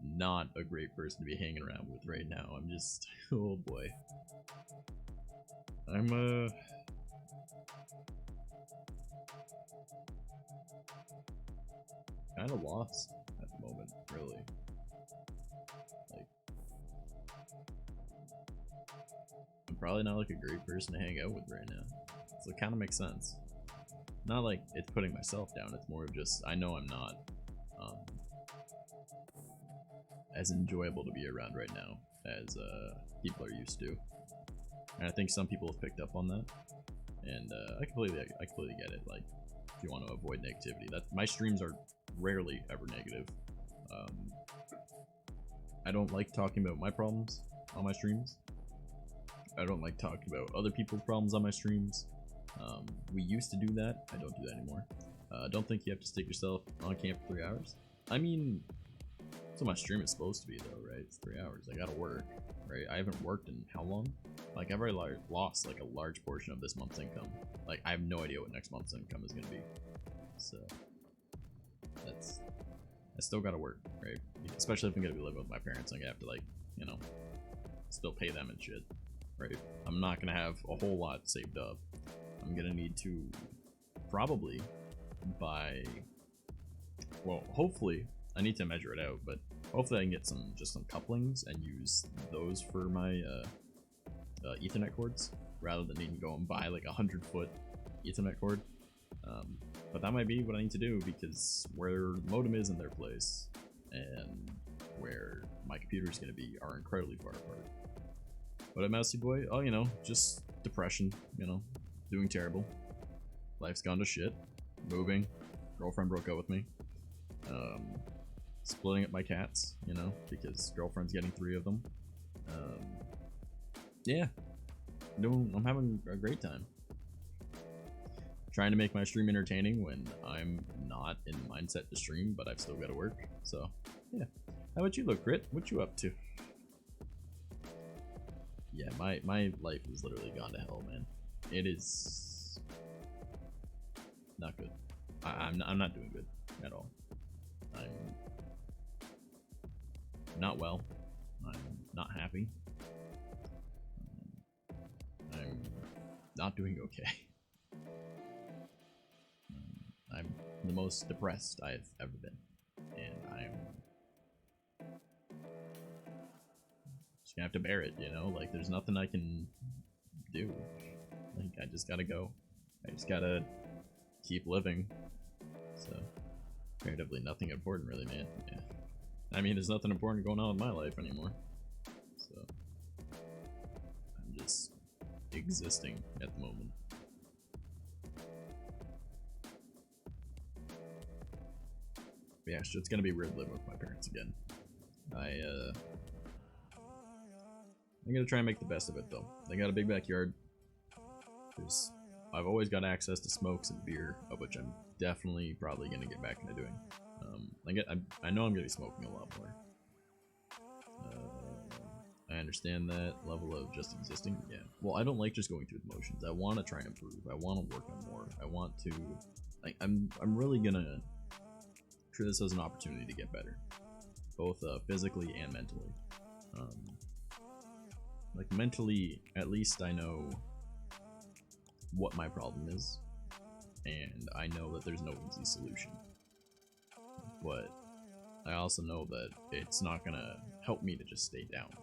not a great person to be hanging around with right now. I'm just, oh boy. I'm kind of lost at the moment, really. Like, I'm probably not like a great person to hang out with right now. So it kind of makes sense. Not like it's putting myself down, it's more of just, I know I'm not as enjoyable to be around right now as people are used to. And I think some people have picked up on that. And I completely get it. Like, if you want to avoid negativity, my streams are rarely ever negative. I don't like talking about my problems on my streams. I don't like talking about other people's problems on my streams. We used to do that. I don't do that anymore. Don't think you have to stick yourself on camp for 3 hours. I mean, that's what my stream is supposed to be, though, right? It's 3 hours. I gotta work, right? I haven't worked in how long? Like, I've already lost like a large portion of this month's income. Like, I have no idea what next month's income is gonna be. So I still gotta work, right? Especially if I'm gonna be living with my parents, I'm gonna have to, like, you know, still pay them and shit, right? I'm not gonna have a whole lot saved up. I'm gonna need to probably buy, well, hopefully, I need to measure it out, but hopefully I can get just some couplings and use those for my Ethernet cords, rather than needing to go and buy like 100-foot Ethernet cord. But that might be what I need to do, because where the modem is in their place and where my computer is going to be are incredibly far apart. But at Mousy Boy, oh, you know, just depression, you know, doing terrible. Life's gone to shit. Moving. Girlfriend broke up with me. Splitting up my cats, you know, because girlfriend's getting 3 of them. Yeah. I'm having a great time. Trying to make my stream entertaining when I'm not in the mindset to stream, but I've still got to work. So, yeah. How about you, look, Crit? What you up to? Yeah, my life has literally gone to hell, man. It is Not good. I'm not doing good at all. I'm not well. I'm not happy. I'm not doing okay. I'm the most depressed I've ever been, and I'm just gonna have to bear it, you know? Like, there's nothing I can do. Like, I just gotta go. I just gotta keep living. So, comparatively nothing important really, man. Yeah. I mean, there's nothing important going on in my life anymore. So, I'm just existing at the moment. But yeah, it's gonna be weird living with my parents again. I'm gonna try and make the best of it though. They got a big backyard. I've always got access to smokes and beer, of which I'm definitely probably gonna get back into doing. I know I'm gonna be smoking a lot more. I understand that level of just existing. Yeah. Well, I don't like just going through the motions. I want to try and improve. I want to work on more. I want to. I'm really gonna treat this as an opportunity to get better, both physically and mentally. Like mentally, at least I know what my problem is, and I know that there's no easy solution. But I also know that it's not gonna help me to just stay down.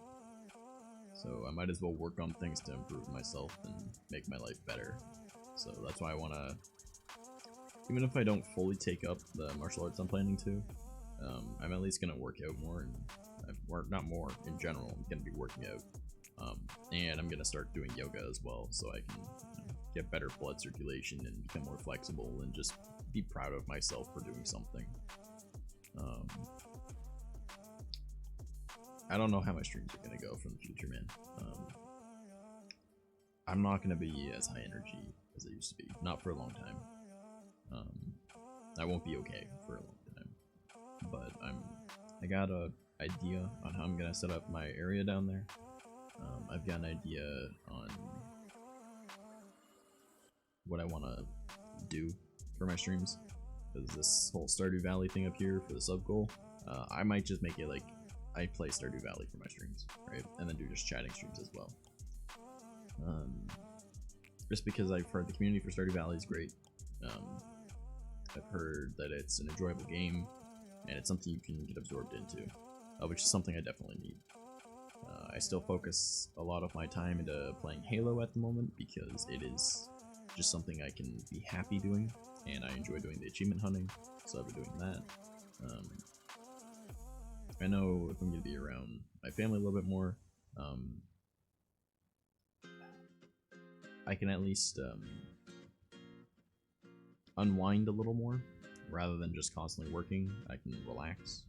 So I might as well work on things to improve myself and make my life better. So that's why I wanna, even if I don't fully take up the martial arts I'm planning to, I'm at least gonna work out more, and not more in general. I'm gonna be working out, and I'm gonna start doing yoga as well, so I can get better blood circulation and become more flexible, and just be proud of myself for doing something. I don't know how my streams are gonna go from the future, man. I'm not gonna be as high energy as I used to be, not for a long time. I won't be okay for a long time, but I got a idea on how I'm gonna set up my area down there. I've got an idea on what I want to do for my streams, because this whole Stardew Valley thing up here for the sub goal, I might just make it like I play Stardew Valley for my streams, right, and then do just chatting streams as well. Just because I've heard the community for Stardew Valley is great. I've heard that it's an enjoyable game, and it's something you can get absorbed into, which is something I definitely need. I still focus a lot of my time into playing Halo at the moment, because it is just something I can be happy doing, and I enjoy doing the achievement hunting, so I've been doing that. I know if I'm going to be around my family a little bit more, I can at least unwind a little more, rather than just constantly working. I can relax,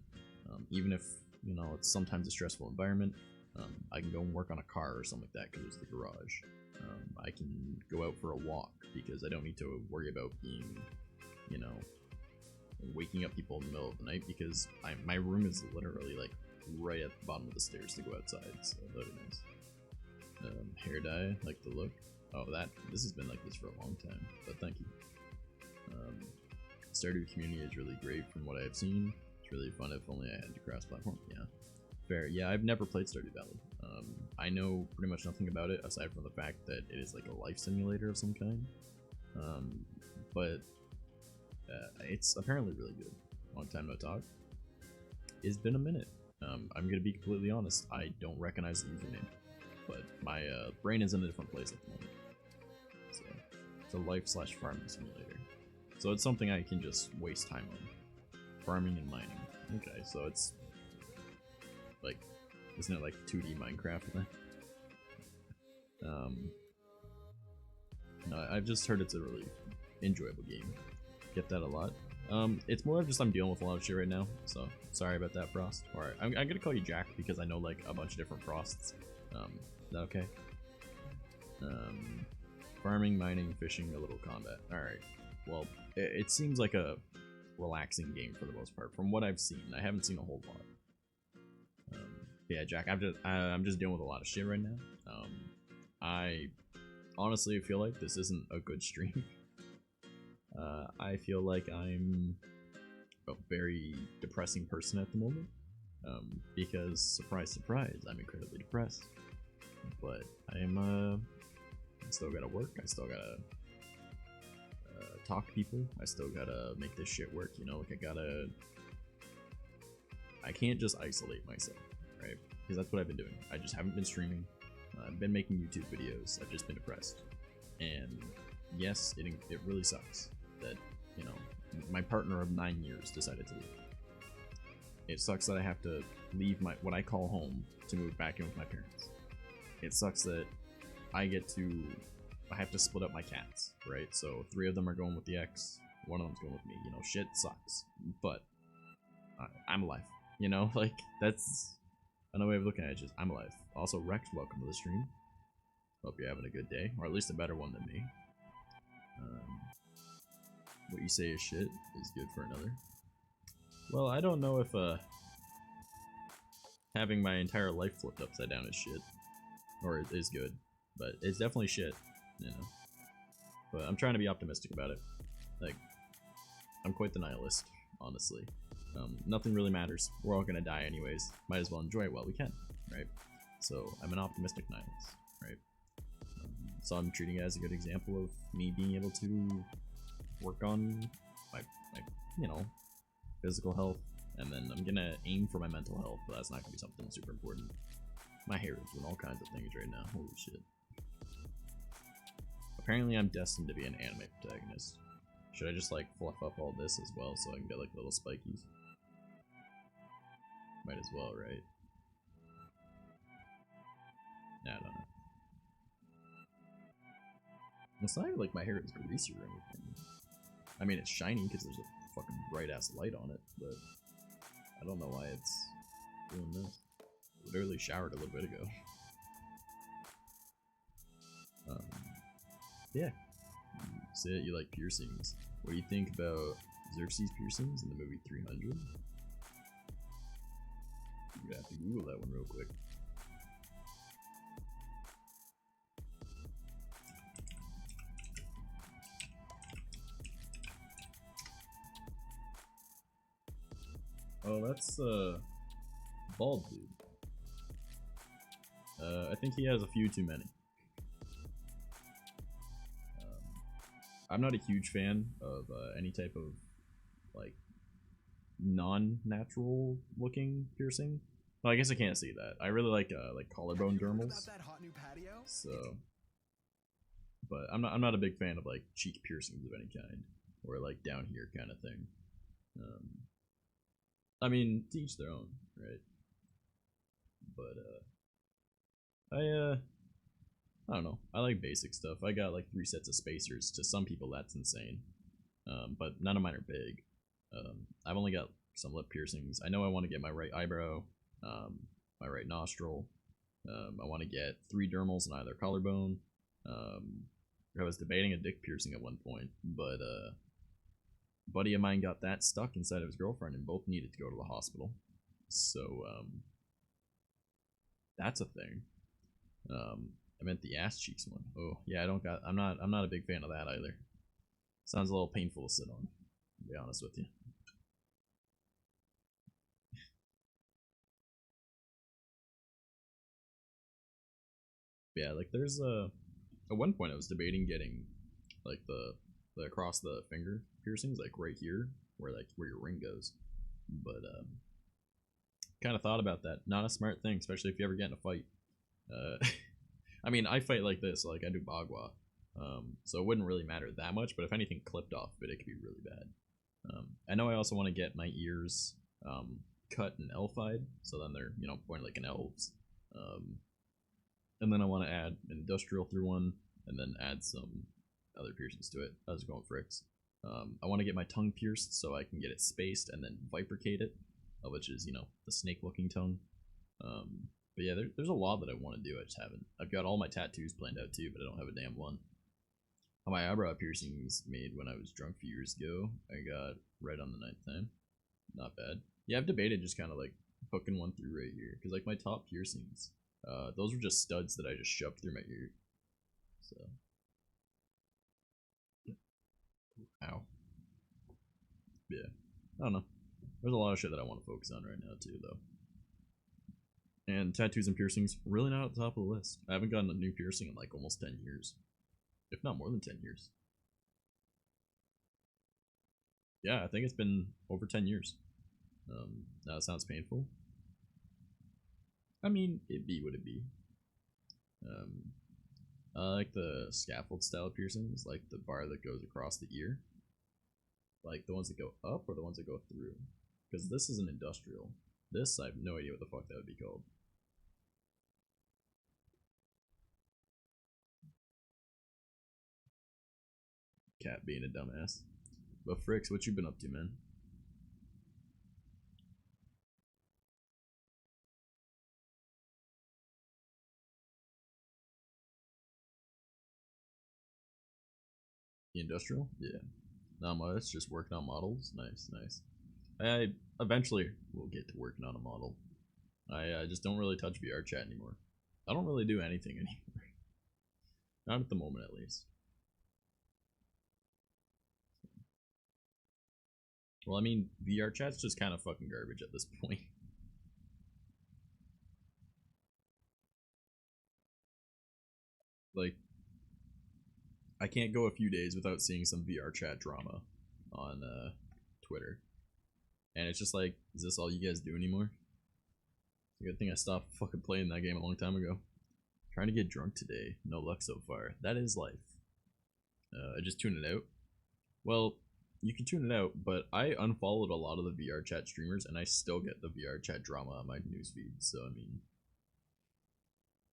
even if, you know, it's sometimes a stressful environment. I can go and work on a car or something like that because it's the garage. I can go out for a walk because I don't need to worry about being, you know, waking up people in the middle of the night, because my room is literally like right at the bottom of the stairs to go outside, so that'd be nice. Hair dye, like the look. Oh, this has been like this for a long time, but thank you. Stardew community is really great from what I've seen. It's really fun, if only I had to cross-platform. Yeah, fair. Yeah, I've never played Stardew Valley. I know pretty much nothing about it, aside from the fact that it is like a life simulator of some kind. But it's apparently really good. Long time no talk. It's been a minute. I'm gonna be completely honest, I don't recognize the username, but my brain is in a different place at the moment. So it's a life/farming simulator. So it's something I can just waste time on. Farming and mining. Okay, so it's like, isn't it like 2D Minecraft then? No, I've just heard it's a really enjoyable game. Get that a lot. It's more of just I'm dealing with a lot of shit right now, so sorry about that, Frost. Alright, I'm gonna call you Jack because I know like a bunch of different Frosts. Is that okay? Farming, mining, fishing, a little combat. Alright, well, it seems like a relaxing game for the most part, from what I've seen. I haven't seen a whole lot. Yeah, Jack, I'm just dealing with a lot of shit right now. I honestly feel like this isn't a good stream. I feel like I'm a very depressing person at the moment. Because surprise, surprise, I'm incredibly depressed. But I still gotta work. I still gotta talk to people. I still gotta make this shit work. You know, like I can't just isolate myself, right? Because that's what I've been doing. I just haven't been streaming. I've been making YouTube videos. I've just been depressed. And yes, it really sucks that, you know, my partner of 9 years decided to leave. It sucks that I have to leave what I call home to move back in with my parents. It sucks that I have to split up my cats, right? So 3 of them are going with the ex, 1 of them's going with me. You know, shit sucks. But I'm alive. You know, like, that's another way of looking at it. Just, I'm alive. Also, Rex, welcome to the stream. Hope you're having a good day, or at least a better one than me. What you say is shit is good for another. Well, I don't know if having my entire life flipped upside down is shit, or is good, but it's definitely shit, you know. But I'm trying to be optimistic about it. Like, I'm quite the nihilist, honestly. Nothing really matters. We're all gonna die anyways. Might as well enjoy it while we can, right? So I'm an optimistic nihilist, right? So I'm treating it as a good example of me being able to work on my you know, physical health, and then I'm gonna aim for my mental health, but that's not gonna be something super important. My hair is doing all kinds of things right now. Holy shit. Apparently I'm destined to be an anime protagonist. Should I just like fluff up all this as well so I can get like little spikies? Might as well, right? Nah, I don't know. It's not even like my hair is greasy or anything. I mean, it's shiny because there's a fucking bright ass light on it, but I don't know why it's doing this. I literally showered a little bit ago. Yeah. You say that you like piercings. What do you think about Xerxes piercings in the movie 300? You're gonna have to Google that one real quick. Oh, that's bald dude. I think he has a few too many. I'm not a huge fan of any type of like non-natural looking piercing. Well, I guess I can't see that. I really like collarbone dermals. So, but I'm not a big fan of like cheek piercings of any kind or like down here kind of thing. I mean, to each their own, right? But I don't know. I like basic stuff. I got like 3 sets of spacers. To some people, that's insane. But none of mine are big. I've only got some lip piercings. I know I want to get my right eyebrow, my right nostril. I want to get 3 dermals in either collarbone. I was debating a dick piercing at one point, but a buddy of mine got that stuck inside of his girlfriend, and both needed to go to the hospital. So that's a thing. I meant the ass cheeks one. Oh yeah, I'm not a big fan of that either. Sounds a little painful to sit on, to be honest with you. Yeah, like there's at one point I was debating getting like the across the finger piercings, like right here where your ring goes. But kind of thought about that. Not a smart thing, especially if you ever get in a fight. I mean, I fight like this, like I do bagua, so it wouldn't really matter that much. But if anything clipped off of it, it could be really bad. I know I also want to get my ears cut and elfied, so then they're pointed like an elves. And then I want to add an industrial through one, and then add some other piercings to it. I was going fricks. I want to get my tongue pierced so I can get it spaced and then vibricate it, which is the snake-looking tongue. But yeah, there's a lot that I want to do. I just haven't. I've got all my tattoos planned out too, but I don't have a damn one. My eyebrow piercings made when I was drunk a few years ago. I got right on the 9th time. Not bad. Yeah, I've debated just kind of like hooking one through right here, because like my top piercings, those were just studs that I just shoved through my ear. So Ow. Yeah. I don't know. There's a lot of shit that I want to focus on right now too, though. And tattoos and piercings, really not at the top of the list. I haven't gotten a new piercing in like almost 10 years. If not more than 10 years. Yeah, I think it's been over 10 years. That sounds painful. I mean, it be what it be. I like the scaffold style piercings, like the bar that goes across the ear. Like the ones that go up or the ones that go through. Because this is an industrial. This, I have no idea what the fuck that would be called. Cat being a dumbass. But Fricks, what you been up to, man? The industrial? Yeah. Not much, just working on models. Nice, nice. I eventually will get to working on a model. I just don't really touch VR chat anymore. I don't really do anything anymore. Not at the moment, at least. Well, I mean, VR chat's just kind of fucking garbage at this point. Like, I can't go a few days without seeing some VR chat drama on Twitter. And it's just like, is this all you guys do anymore? It's a good thing I stopped fucking playing that game a long time ago. Trying to get drunk today. No luck so far. That is life. I just tuned it out. Well, you can tune it out, but I unfollowed a lot of the VR chat streamers and I still get the VR chat drama on my newsfeed. So, I mean,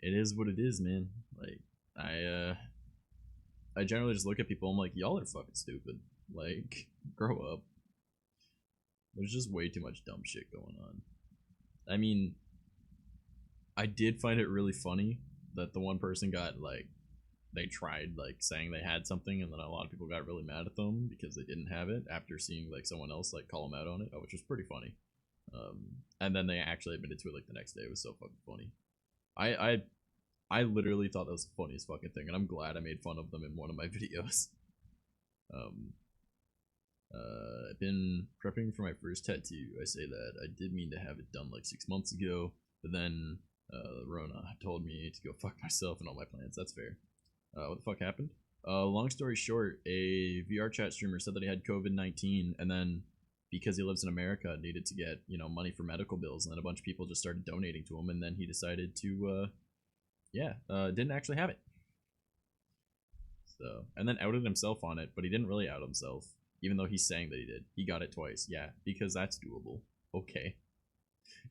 it is what it is, man. Like, I generally just look at people, I'm like, y'all are fucking stupid. Like, grow up. There's just way too much dumb shit going on. I mean, I did find it really funny that the one person got, like, they tried, like, saying they had something, and then a lot of people got really mad at them because they didn't have it after seeing, like, someone else, like, call them out on it, which was pretty funny. And then they actually admitted to it, like, the next day. It was so fucking funny. I literally thought that was the funniest fucking thing, and I'm glad I made fun of them in one of my videos. I've been prepping for my first tattoo. I say that. I did mean to have it done like 6 months ago, but then Rona told me to go fuck myself and all my plans. That's fair. What the fuck happened? Long story short, a VR chat streamer said that he had COVID-19, and then because he lives in America, needed to get, you know, money for medical bills, and then a bunch of people just started donating to him, and then he decided to, didn't actually have it. So, and then outed himself on it, but he didn't really out himself, even though he's saying that he did. He got it twice. Yeah, because that's doable. Okay.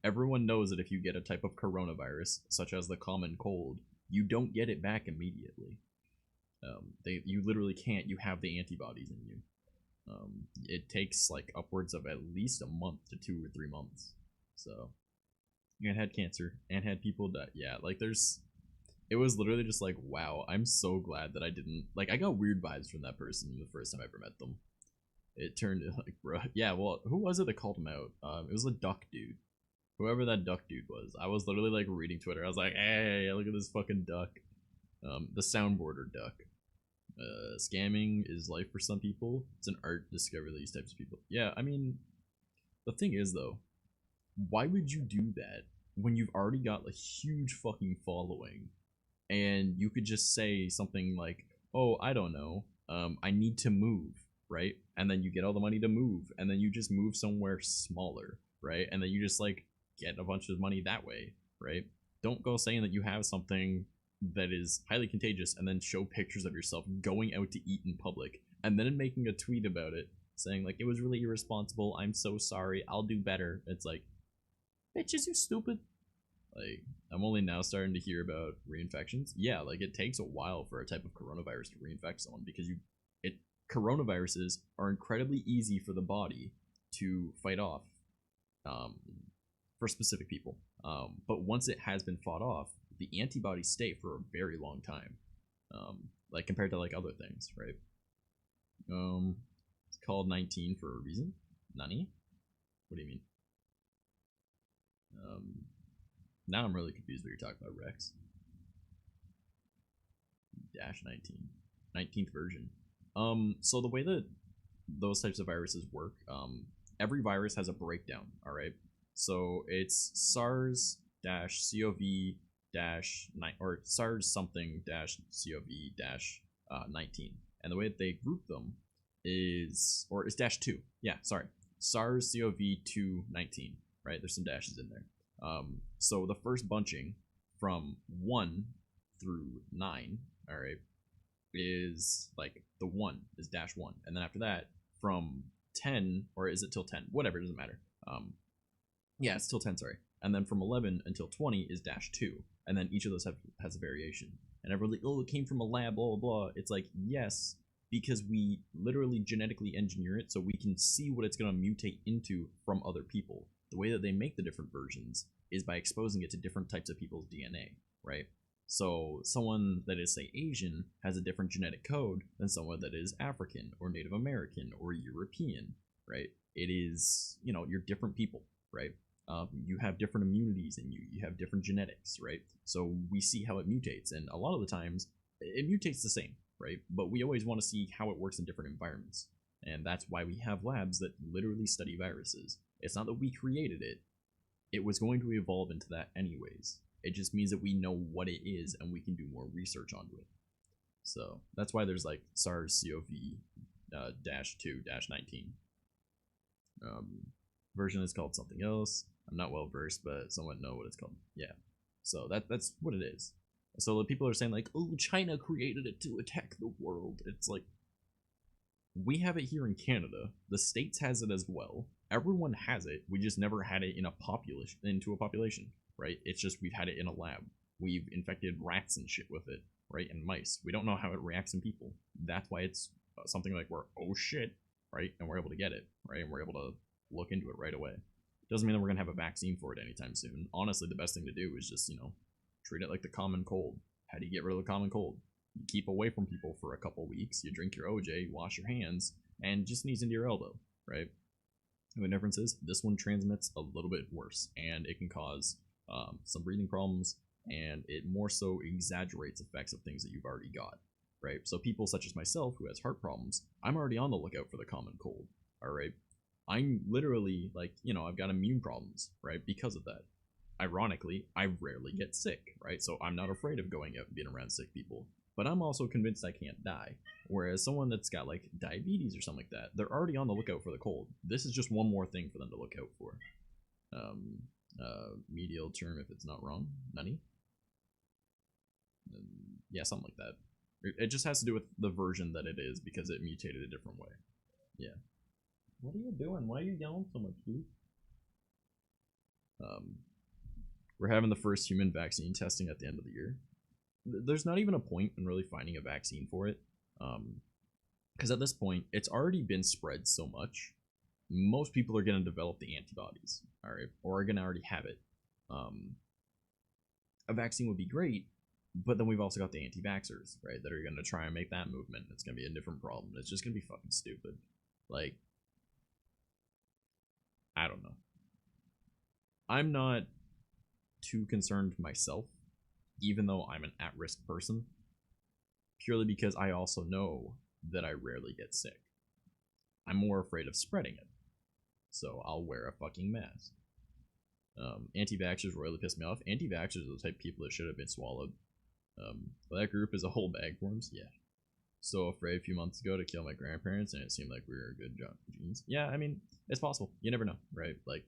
Everyone knows that if you get a type of coronavirus, such as the common cold, you don't get it back immediately. You literally can't. You have the antibodies in you. It takes like upwards of at least a month to 2 or 3 months. So, and had cancer and had people die. Yeah, like it was literally just like, wow, I'm so glad that I didn't, like, I got weird vibes from that person the first time I ever met them. It turned like, bro, yeah, well, who was it that called him out? It was a duck dude. Whoever that duck dude was. I was literally like reading Twitter. I was like, hey, look at this fucking duck. The soundboarder duck. Scamming is life for some people. It's an art to discover these types of people. Yeah, I mean, the thing is though, why would you do that when you've already got a huge fucking following, and you could just say something like, "Oh, I don't know, I need to move," right? And then you get all the money to move, and then you just move somewhere smaller, right? And then you just like get a bunch of money that way, right? Don't go saying that you have something that is highly contagious and then show pictures of yourself going out to eat in public and then making a tweet about it saying like, it was really irresponsible, I'm so sorry, I'll do better. It's like, bitches, you stupid. Like, I'm only now starting to hear about reinfections. Yeah, like it takes a while for a type of coronavirus to reinfect someone because coronaviruses are incredibly easy for the body to fight off, for specific people. But once it has been fought off, the antibodies stay for a very long time, like compared to like other things, right? It's called 19 for a reason. Nani? What do you mean? Now I'm really confused what you're talking about, Rex. Dash 19. 19th version. So the way that those types of viruses work, every virus has a breakdown. All right, so it's SARS-CoV-9 or SARS something -CoV-19, and the way that they group them is, or it's -2. Yeah, sorry, SARS-CoV-219. Right, there's some dashes in there. So the first bunching from 1 through 9, all right, is like the 1 is -1, and then after that from 10, or is it till 10? Whatever, it doesn't matter. Yeah, it's till 10, sorry. And then from 11 until 20 is -2, and then each of those has a variation. And everyone's like, oh, it came from a lab, blah, blah, blah. It's like, yes, because we literally genetically engineer it so we can see what it's going to mutate into from other people. The way that they make the different versions is by exposing it to different types of people's DNA, right? So someone that is, say, Asian has a different genetic code than someone that is African or Native American or European, right? It is, you're different people, right? You have different immunities in you. You have different genetics, right? So we see how it mutates, and a lot of the times it mutates the same, right? But we always want to see how it works in different environments, and that's why we have labs that literally study viruses. It's not that we created it. It was going to evolve into that anyways. It just means that we know what it is and we can do more research onto it. So that's why there's like SARS-CoV-2-19. Version is called something else. I'm not well versed, but somewhat know what it's called. Yeah. So that's what it is. So the people are saying like, oh, China created it to attack the world. It's like, we have it here in Canada. The States has it as well. Everyone has it. We just never had it in a population, right? It's just we've had it in a lab. We've infected rats and shit with it, right? And mice. We don't know how it reacts in people. That's why it's something like we're, oh shit, right? And we're able to get it, right? And we're able to look into it right away. Doesn't mean that we're gonna have a vaccine for it anytime soon. Honestly, the best thing to do is just, treat it like the common cold. How do you get rid of the common cold? You keep away from people for a couple weeks, you drink your OJ, you wash your hands, and just sneeze into your elbow, right? The difference is this one transmits a little bit worse, and it can cause some breathing problems, and it more so exaggerates effects of things that you've already got, right? So people such as myself who has heart problems, I'm already on the lookout for the common cold, all right? I'm literally like, I've got immune problems, right? Because of that. Ironically, I rarely get sick, right? So I'm not afraid of going out and being around sick people. But I'm also convinced I can't die. Whereas someone that's got like diabetes or something like that, they're already on the lookout for the cold. This is just one more thing for them to look out for. Medial term, if it's not wrong, nunny. Yeah, something like that. It just has to do with the version that it is because it mutated a different way. Yeah. What are you doing? Why are you yelling so much, dude? We're having the first human vaccine testing at the end of the year. There's not even a point in really finding a vaccine for it, because at this point it's already been spread so much. Most people are going to develop the antibodies, all right, or are going to already have it. A vaccine would be great, but then we've also got the anti-vaxxers, right, that are going to try and make that movement. It's going to be a different problem. It's just going to be fucking stupid. Like, I don't know. I'm not too concerned myself, even though I'm an at-risk person, purely because I also know that I rarely get sick. I'm more afraid of spreading it, so I'll wear a fucking mask. Anti-vaxxers really piss me off. Anti-vaxxers are the type of people that should have been swallowed. That group is a whole bag worms, yeah. So afraid a few months ago to kill my grandparents, and it seemed like we were good genes. Yeah, I mean, it's possible. You never know, right? Like,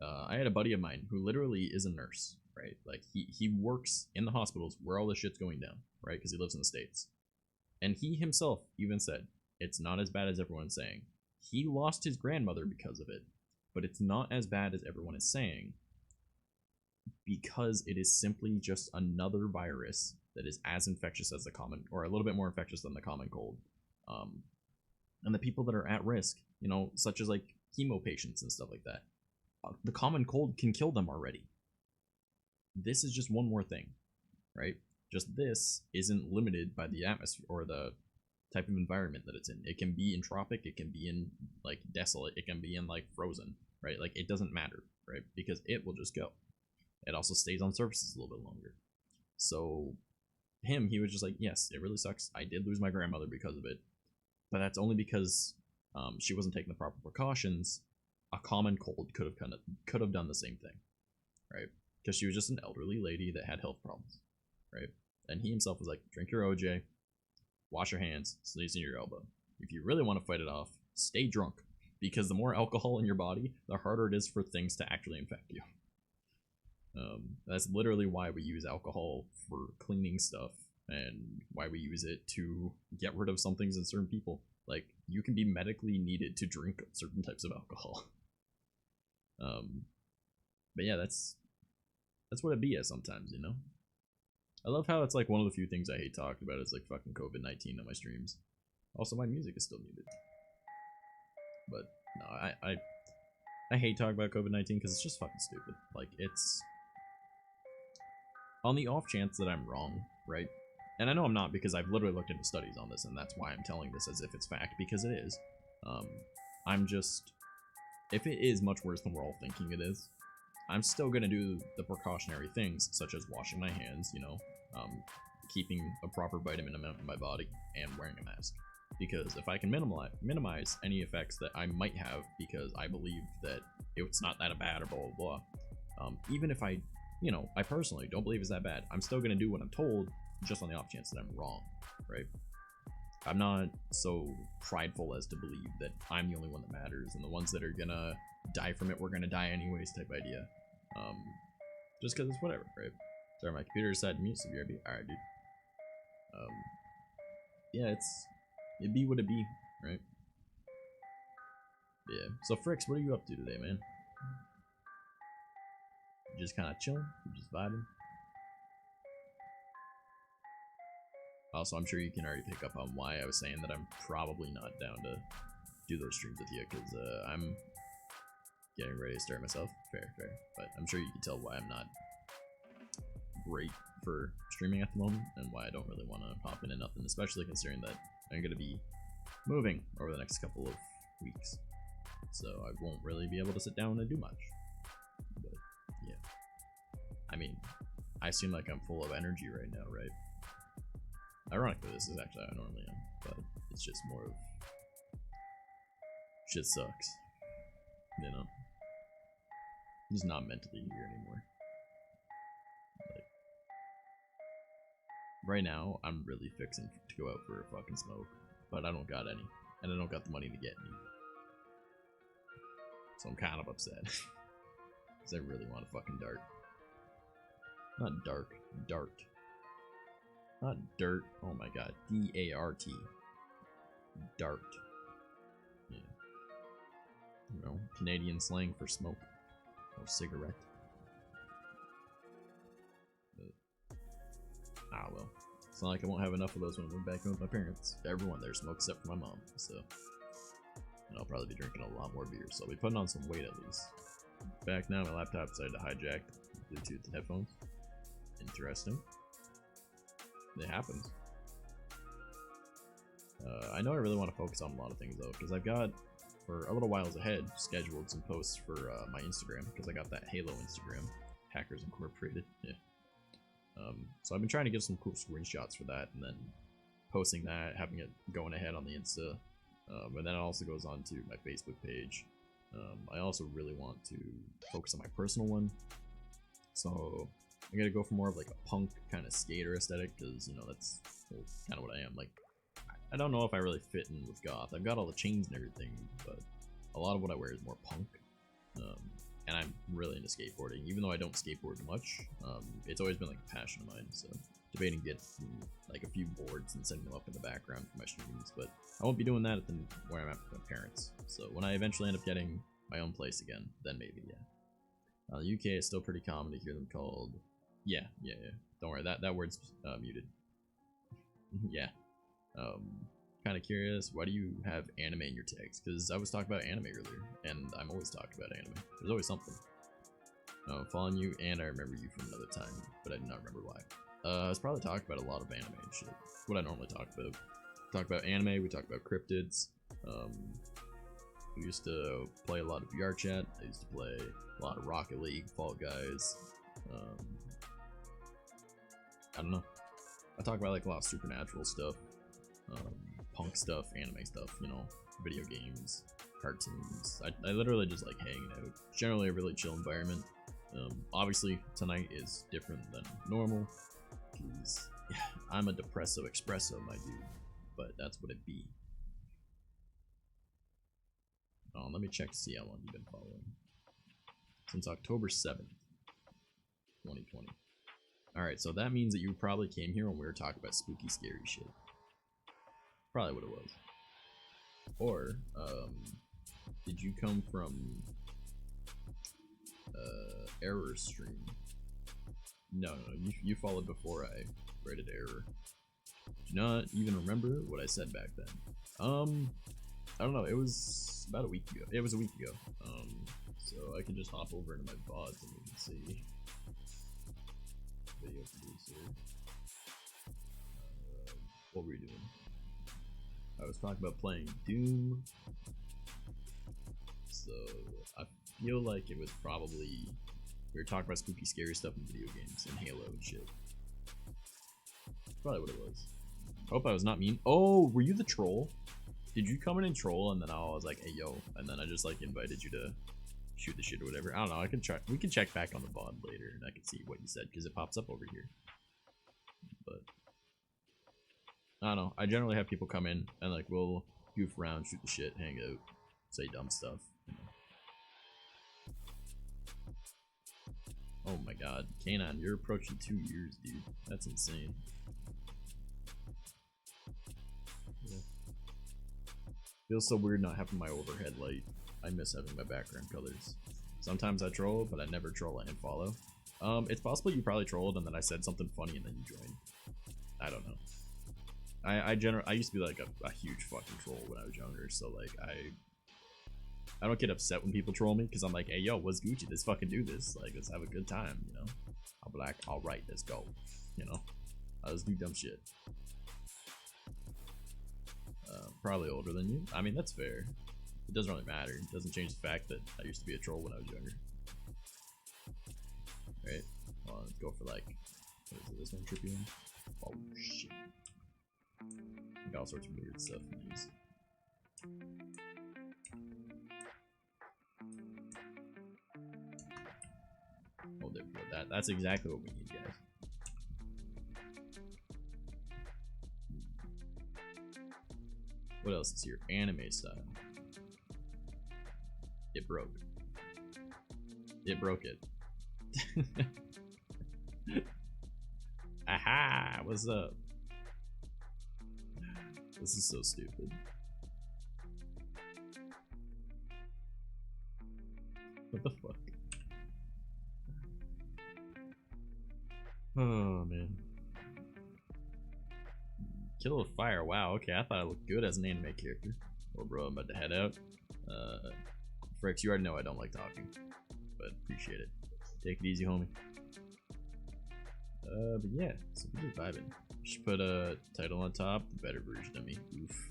I had a buddy of mine who literally is a nurse, right? Like, he works in the hospitals where all this shit's going down, right? Because he lives in the States. And he himself even said, it's not as bad as everyone's saying. He lost his grandmother because of it, but it's not as bad as everyone is saying, because it is simply just another virus that is as infectious as the common, or a little bit more infectious than the common cold. And the people that are at risk, such as like chemo patients and stuff like that, the common cold can kill them already. This is just one more thing, right? Just this isn't limited by the atmosphere or the type of environment that it's in. It can be in tropic, it can be in like desolate, it can be in like frozen, right? Like, it doesn't matter, right? Because it will just go. It also stays on surfaces a little bit longer. So he was just like, yes, it really sucks. I did lose my grandmother because of it, but that's only because she wasn't taking the proper precautions, a common cold could have done the same thing, right? Because she was just an elderly lady that had health problems, right? And he himself was like, drink your OJ, wash your hands, sneeze in your elbow. If you really want to fight it off, stay drunk, because the more alcohol in your body, the harder it is for things to actually infect you. That's literally why we use alcohol for cleaning stuff, and why we use it to get rid of some things in certain people. Like, you can be medically needed to drink certain types of alcohol. But yeah, that's what it be as sometimes, you know? I love how it's like one of the few things I hate talking about is like fucking COVID-19 on my streams. Also, my music is still muted. But no, I hate talking about COVID-19 because it's just fucking stupid. Like, it's on the off chance that I'm wrong, right? And I know I'm not, because I've literally looked into studies on this, and that's why I'm telling this as if it's fact, because it is. I'm just, if it is much worse than we're all thinking it is, I'm still gonna do the precautionary things, such as washing my hands, you know, keeping a proper vitamin amount in my body, and wearing a mask. Because if I can minimize any effects that I might have, because I believe that it's not that bad or blah blah blah, even if I personally don't believe it's that bad, I'm still gonna do what I'm told, just on the off chance that I'm wrong, right? I'm not so prideful as to believe that I'm the only one that matters, and the ones that are gonna die from it, we're gonna die anyways type idea. Just because it's whatever, right? Sorry, my computer decided to mute, so BRB. Alright, dude. Yeah, it be what it be, right? Yeah. So Fricks, what are you up to today, man? You just kind of chilling? You just vibing? Also, I'm sure you can already pick up on why I was saying that I'm probably not down to do those streams with you, because I'm getting ready to start myself. Fair. But I'm sure you can tell why I'm not great for streaming at the moment, and why I don't really want to hop into nothing, especially considering that I'm going to be moving over the next couple of weeks. So I won't really be able to sit down and do much. But yeah. I mean, I seem like I'm full of energy right now, right? Ironically, this is actually how I normally am, but it's just more of shit sucks, you know? I'm just not mentally here anymore. Like, right now, I'm really fixing to go out for a fucking smoke, but I don't got any, and I don't got the money to get any. So I'm kind of upset, because I really want a fucking dart. Not dark, dart. Not dirt. Oh my god. D-A-R-T. Dart. Yeah. You know, Canadian slang for smoke. Or cigarette. Well. It's not like I won't have enough of those when I move back home with my parents. Everyone there smokes except for my mom, so. And I'll probably be drinking a lot more beer, so I'll be putting on some weight at least. Back now, my laptop decided to hijack Bluetooth headphones. Interesting. It happens. I know I really want to focus on a lot of things though, because I've got, for a little whiles ahead, scheduled some posts for my Instagram, because I got that Halo Instagram, Hackers Incorporated. Yeah. So I've been trying to get some cool screenshots for that, and then posting that, having it going ahead on the Insta, and then it also goes on to my Facebook page. I also really want to focus on my personal one, so I'm gonna go for more of like a punk kind of skater aesthetic, because you know that's kind of what I am. Like, I don't know if I really fit in with goth. I've got all the chains and everything, but a lot of what I wear is more punk. And I'm really into skateboarding, even though I don't skateboard much. It's always been like a passion of mine. So debating getting like a few boards and setting them up in the background for my streams, but I won't be doing that at where I'm at with my parents. So when I eventually end up getting my own place again, then maybe, yeah. The UK is still pretty common to hear them called. Yeah. Don't worry, that word's muted. Yeah. Kind of curious, why do you have anime in your tags? Because I was talking about anime earlier, and I'm always talking about anime. There's always something. I'm following you, and I remember you from another time, but I do not remember why. I was probably talking about a lot of anime and shit. That's what I normally talk about. Talk about anime, we talk about cryptids. We used to play a lot of VR chat. I used to play a lot of Rocket League, Fall Guys. I don't know. I talk about like a lot of supernatural stuff. Punk stuff, anime stuff, you know, video games, cartoons. I literally just like hanging out. Generally a really chill environment. Obviously tonight is different than normal because yeah, I'm a depresso espresso, my dude. But that's what it be. Oh, let me check to see how long you've been following. Since October 7th, 2020. Alright, so that means that you probably came here when we were talking about spooky, scary shit. Probably what it was. Or, did you come from error stream? No, you followed before I rated error. Do not even remember what I said back then. I don't know, it was about a week ago. It was a week ago. So I can just hop over into my VODs and we can see. Video producer. What were we doing? I was talking about playing Doom. So I feel like it was probably we were talking about spooky, scary stuff in video games and Halo and shit. Probably what it was. Hope I was not mean. Oh, were you the troll? Did you come in and troll and then I was like, hey yo, and then I just like invited you to shoot the shit or whatever. I don't know. I can try. We can check back on the VOD later and I can see what you said because it pops up over here. But I don't know. I generally have people come in and like we'll goof around, shoot the shit, hang out, say dumb stuff. You know. Oh my god, Kanon, you're approaching 2 years, dude. That's insane. Yeah. Feels so weird not having my overhead light. I miss having my background colors. Sometimes I troll, but I never troll and follow. It's possible you probably trolled and then I said something funny and then you joined. I don't know. I used to be like a huge fucking troll when I was younger, so like I don't get upset when people troll me because I'm like, hey yo, what's Gucci? Let's fucking do this. Like, let's have a good time, you know? I'll be like, alright, let's go. You know? I'll just do dumb shit. Probably older than you. I mean, that's fair. It doesn't really matter. It doesn't change the fact that I used to be a troll when I was younger. Right? Well, let's go for like, what is it, this one trippy one? Oh shit. Like all sorts of weird stuff in these. Oh, there we go. That's exactly what we need, guys. What else is here? Anime style. It broke. It broke it. Aha! What's up? This is so stupid. What the fuck? Oh man. Kill with fire. Wow, okay, I thought I looked good as an anime character. Well, bro, I'm about to head out. Fricks, you already know I don't like talking, but appreciate it. Take it easy, homie. But yeah, so we're just vibing. Should put a title on top, the better version of me. Oof.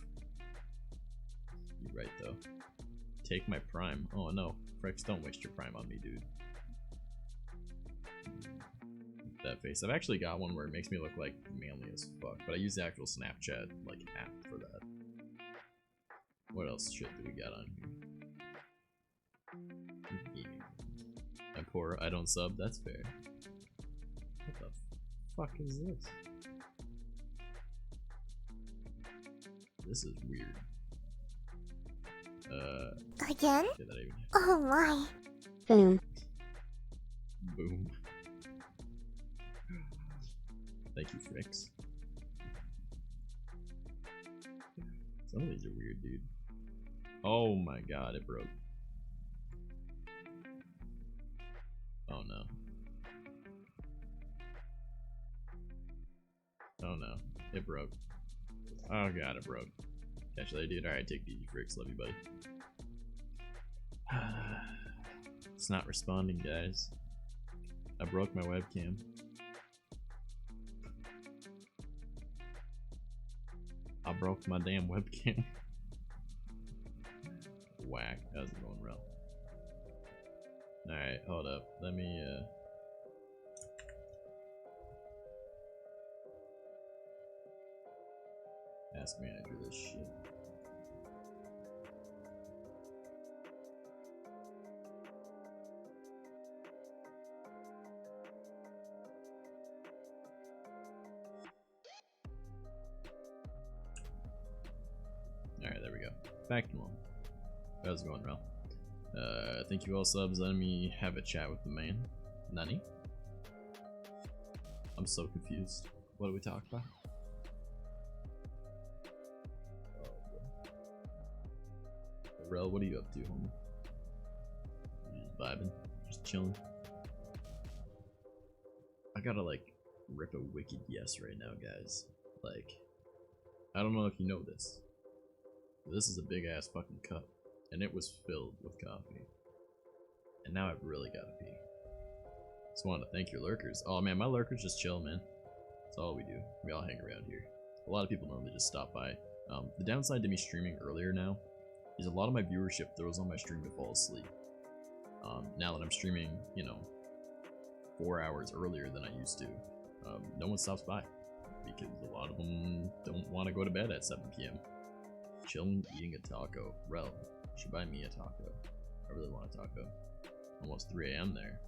You're right, though. Take my prime. Oh no, Fricks, don't waste your prime on me, dude. That face. I've actually got one where it makes me look like manly as fuck, but I use the actual Snapchat like app for that. What else shit do we got on here? I'm poor, I don't sub, that's fair. What the fuck is this? This is weird. Again? Did that even... Oh my. Boom. Boom. Thank you, Fricks. Some of these are weird, dude. Oh my god, it broke. Oh no. Oh no, it broke. Oh god, it broke. Catch you later, dude. Alright, take it easy, Fricks. Love you, buddy. It's not responding, guys. I broke my webcam. I broke my damn webcam. Whack. How's it going, Rel? Alright, hold up. Let me, ask manager this shit. back to normal. How's it going, Ralph? Thank you all subs. Let me have a chat with the man. Nani? I'm so confused. What do we talk about? Rel, what are you up to, homie? Just vibing, just chilling. I gotta like rip a wicked yes right now, guys. Like, I don't know if you know this. This is a big ass fucking cup, and it was filled with coffee. And now I've really gotta pee. Just wanted to thank your lurkers. Oh man, my lurkers just chill, man. That's all we do. We all hang around here. A lot of people normally just stop by. The downside to me streaming earlier now is a lot of my viewership throws on my stream to fall asleep. Now that I'm streaming, you know, 4 hours earlier than I used to, no one stops by because a lot of them don't want to go to bed at 7 p.m. Chilling, eating a taco. Rel, should buy me a taco. I really want a taco. Almost 3 a.m. there.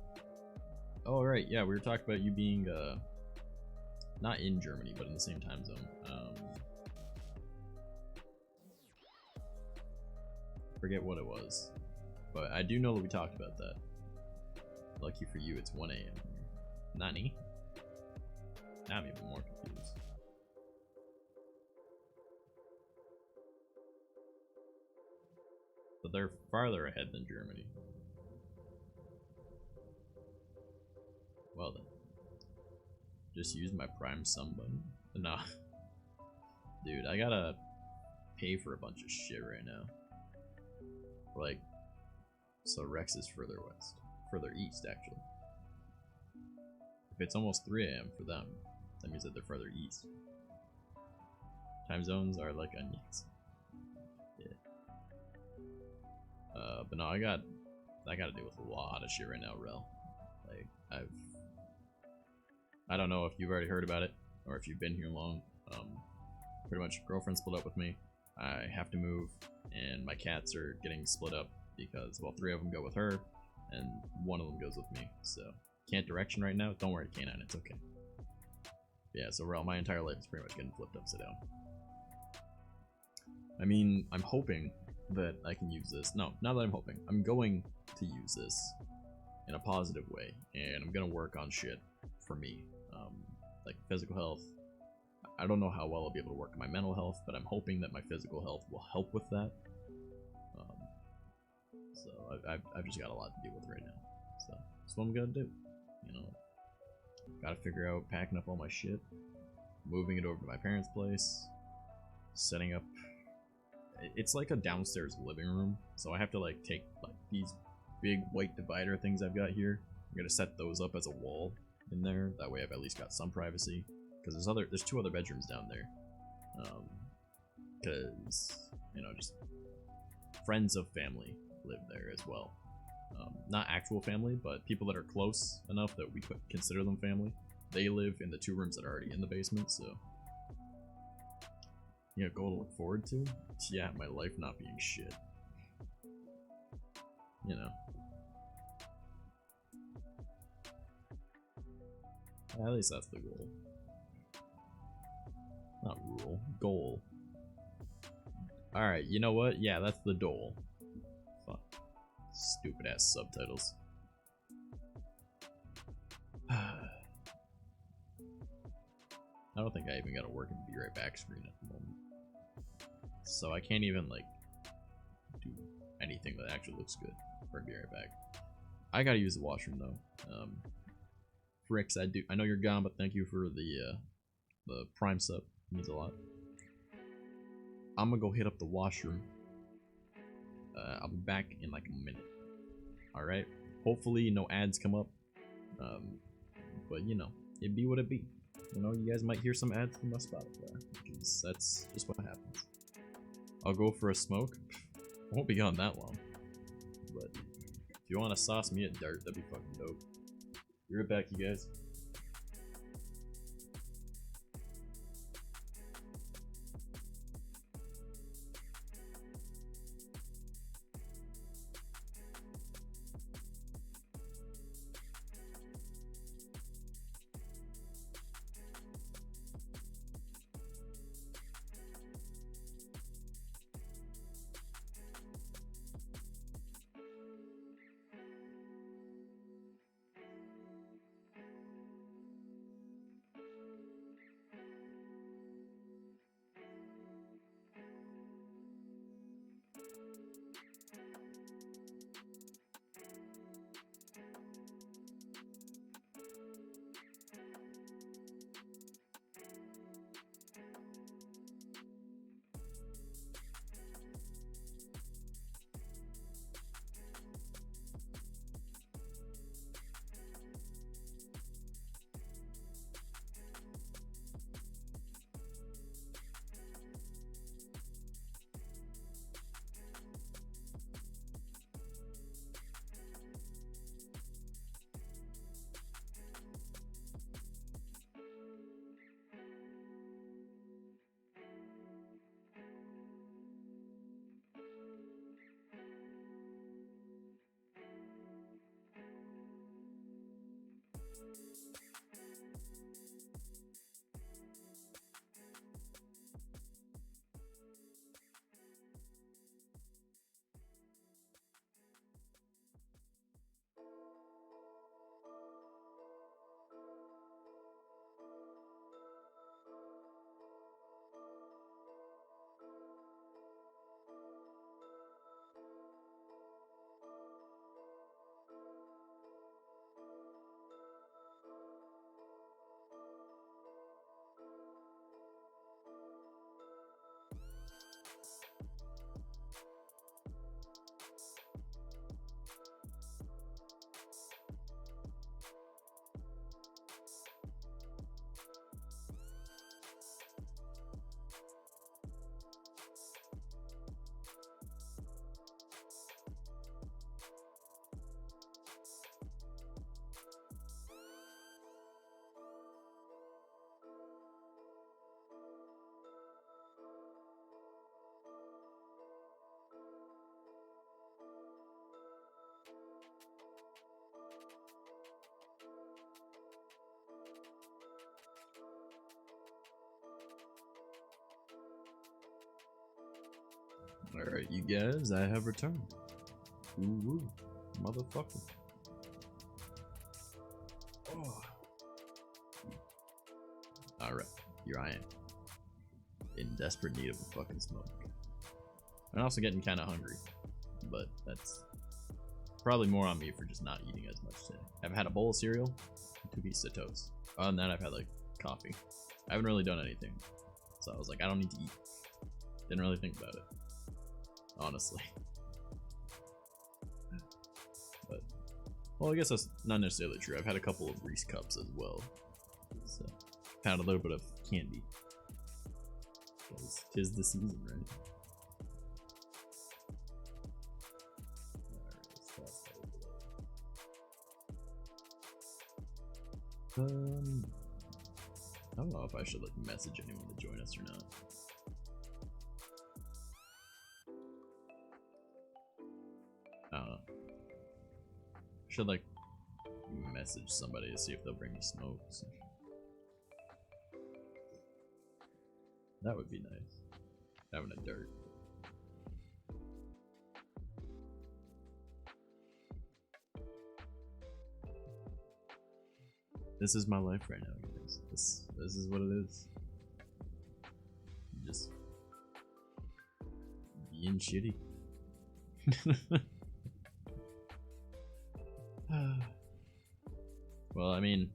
Oh, right, yeah, we were talking about you being, not in Germany, but in the same time zone. Forget what it was, but I do know that we talked about that. Lucky for you, it's 1 a.m. Nani? Now I'm even more confused. But they're farther ahead than Germany. Well then. Just use my Prime Sum button? Nah. Dude, I gotta pay for a bunch of shit right now. Like, so Rex is further west. Further east, actually. If it's almost 3 a.m. for them, that means that they're further east. Time zones are like onions. Yeah. But no, I gotta deal with a lot of shit right now, Rel. Like, I don't know if you've already heard about it, or if you've been here long. Pretty much, girlfriend split up with me. I have to move, and my cats are getting split up because, well, 3 of them go with her, and 1 of them goes with me. So, can't direction right now. Don't worry, Canine, it's okay. Yeah, so Rel, my entire life is pretty much getting flipped upside down. I mean, I'm hoping that I can use this. No, not that I'm hoping. I'm going to use this in a positive way, and I'm gonna work on shit for me. Like physical health. I don't know how well I'll be able to work on my mental health, but I'm hoping that my physical health will help with that. So I've just got a lot to deal with right now. So that's what I'm gonna do. You know, gotta figure out packing up all my shit, moving it over to my parents' place, setting up. It's like a downstairs living room, so I have to like take like these big white divider things I've got here. I'm gonna set those up as a wall in there. That way I've at least got some privacy. Because there's 2 other bedrooms down there. Because, you know, just friends of family live there as well. Not actual family, but people that are close enough that we could consider them family. They live in the 2 rooms that are already in the basement, so. Yeah, goal to look forward to? Yeah, my life not being shit. You know. At least that's the goal. Not rule. Goal. Alright, you know what? Yeah, that's the dole. Fuck. Stupid ass subtitles. I don't think I even got a working Be Right Back screen at the moment. So I can't even, like, do anything that actually looks good for Be Right Back. I gotta use the washroom, though. Fricks, I know you're gone, but thank you for the Prime sub. It means a lot. I'm gonna go hit up the washroom. I'll be back in like a minute. Alright? Hopefully no ads come up. But you know, it be what it be. You know, you guys might hear some ads from my Spotify, because that's just what happens. I'll go for a smoke. I won't be gone that long. But if you want to sauce me at dirt, that'd be fucking dope. Be right back, you guys. Alright, you guys, I have returned. Ooh, motherfucker. Oh. Alright, here I am. In desperate need of a fucking smoke. I'm also getting kind of hungry, but that's probably more on me for just not eating as much today. I've had a bowl of cereal, 2 pieces of toast. Other than that, I've had like coffee. I haven't really done anything, so I was like, I don't need to eat. Didn't really think about it, honestly. But, well, I guess that's not necessarily true. I've had a couple of Reese cups as well, so found a little bit of candy. 'Cause 'tis the season, right? I don't know if I should like message anyone to join us or not. I don't know. Should like message somebody to see if they'll bring me smokes. That would be nice. Having a dirt. This is my life right now, guys. This is what it is. Just being shitty. Well, I mean,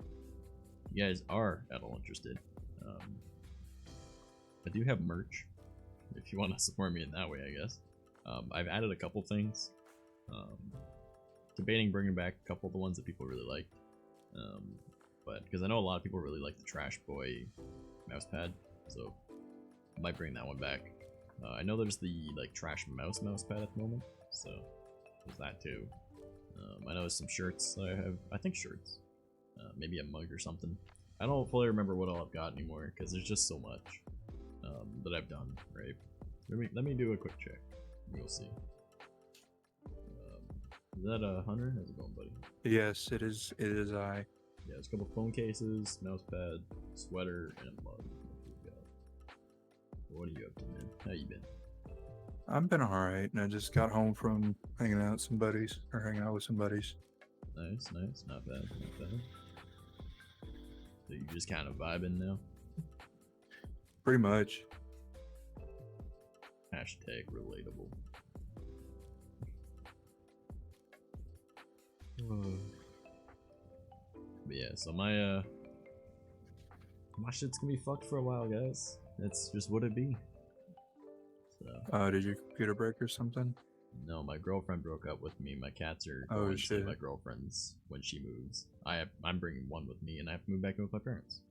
you guys are at all interested. I do have merch, if you want to support me in that way, I guess. I've added a couple things. Debating bringing back a couple of the ones that people really liked. But because I know a lot of people really like the Trash Boy mousepad, so I might bring that one back. I know there's the like Trash mousepad at the moment, so there's that too. I know there's some shirts that I have. I think shirts, maybe a mug or something. I don't fully remember what all I've got anymore because there's just so much that I've done. Right? Let me do a quick check. You'll see. Is that a Hunter? How's it going, buddy? Yes, it is. It is I. Yeah, there's a couple phone cases, mousepad, sweater, and a mug. What are you up to, man? How you been? I've been alright, and I just got home from hanging out with some buddies. Nice, nice. Not bad, not bad. So you just kind of vibing now? Pretty much. Hashtag relatable. But yeah, so my shit's gonna be fucked for a while, guys. That's just what it be. So. Did your computer break or something? No, my girlfriend broke up with me. My cats are Oh, going to shit. my girlfriend's when she moves. I'm bringing one with me, and I have to move back in with my parents.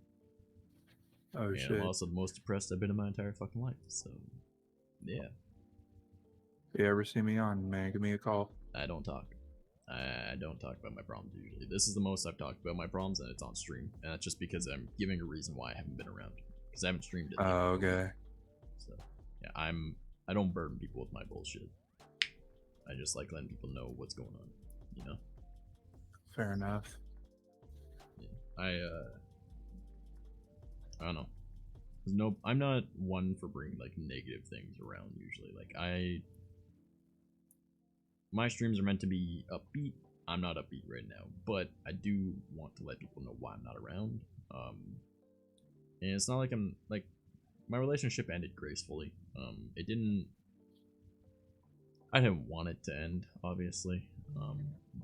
Oh, and shit. I'm also the most depressed I've been in my entire fucking life. So, yeah. If you ever see me on, man, give me a call. I don't talk. I don't talk about my problems usually. This is the most I've talked about my problems, and it's on stream. And that's just because I'm giving a reason why I haven't been around. Because I haven't streamed it. Oh, okay. So, yeah, I don't burden people with my bullshit. I just like letting people know what's going on, you know? Fair enough. Yeah. I don't know. No, I'm not one for bringing like negative things around usually. Like my streams are meant to be upbeat. I'm not upbeat right now, but I do want to let people know why I'm not around. And it's not like I'm like my relationship ended gracefully. It didn't. I didn't want it to end, obviously.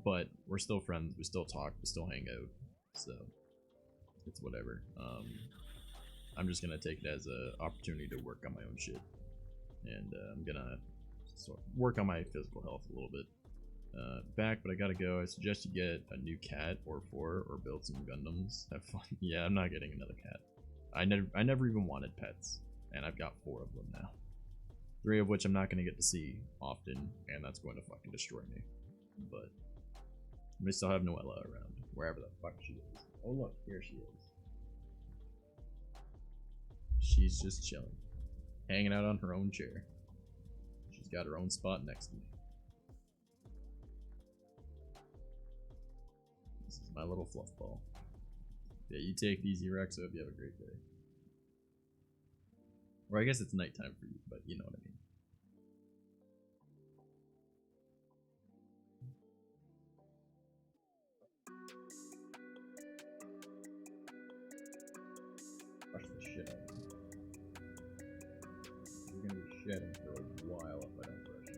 But we're still friends. We still talk. We still hang out. So it's whatever. I'm just gonna take it as an opportunity to work on my own shit, and I'm gonna work on my physical health a little bit. Back, but I gotta go. I suggest you get a new cat or 4, or build some Gundams. Have fun. Yeah, I'm not getting another cat. I never even wanted pets, and I've got 4 of them now. 3 of which I'm not gonna get to see often, and that's going to fucking destroy me. But we still have Noella around, wherever the fuck she is. Oh look, here she is. She's just chilling, hanging out on her own chair. She's got her own spot next to me. This is my little fluff ball. Yeah, you take it easy, Rex. I hope you have a great day. Or I guess it's nighttime for you, but you know what I mean. Brush the shit out of you. You're gonna be shedding for a while if I don't brush you.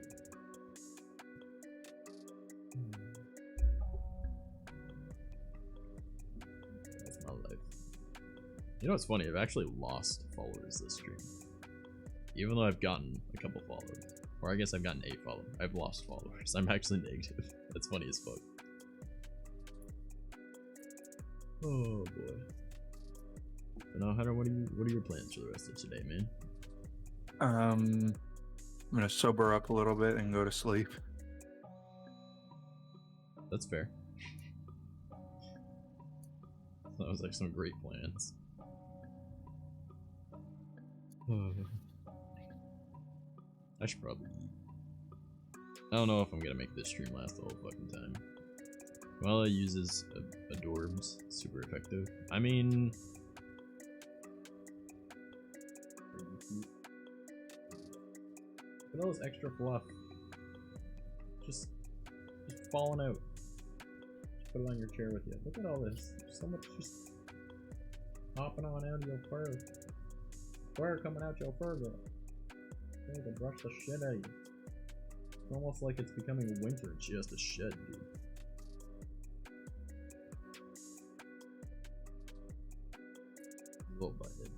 That's my life. You know what's funny? I've actually lost followers this stream. Even though I've gotten a couple followers. Or I guess I've gotten 8 followers. I've lost followers. I'm actually negative. That's funny as fuck. Oh boy. But now, Hunter, what are your plans for the rest of today, man? I'm gonna sober up a little bit and go to sleep. That's fair. That was like some great plans. I should probably eat. I don't know if I'm gonna make this stream last the whole fucking time. Well, it uses adorbs, super effective. I mean, look at all this extra fluff. Just falling out. Just put it on your chair with you. Look at all this. So much just hopping on out of your fur. Fur coming out your fur, girl. I need to brush the shit out of you. It's almost like it's becoming winter and she has to shed, dude. A little butthead.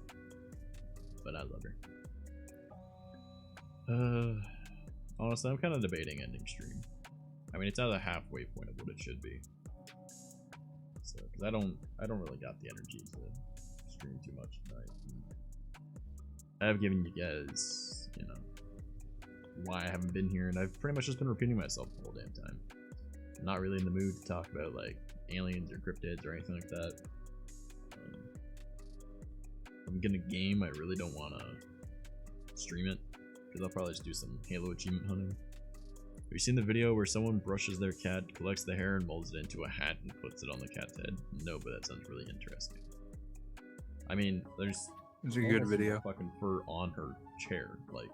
But I love her. Honestly, I'm kind of debating ending stream. I mean, it's at the halfway point of what it should be. So, because I don't really got the energy to stream too much tonight. I have given you guys, you know, why I haven't been here, and I've pretty much just been repeating myself the whole damn time. I'm not really in the mood to talk about like aliens or cryptids or anything like that. If I'm gonna game, I really don't want to stream it, because I'll probably just do some Halo achievement hunting. Have you seen the video where someone brushes their cat, collects the hair, and molds it into a hat and puts it on the cat's head? No, but that sounds really interesting. I mean, It's a good video. Fucking fur on her chair, like.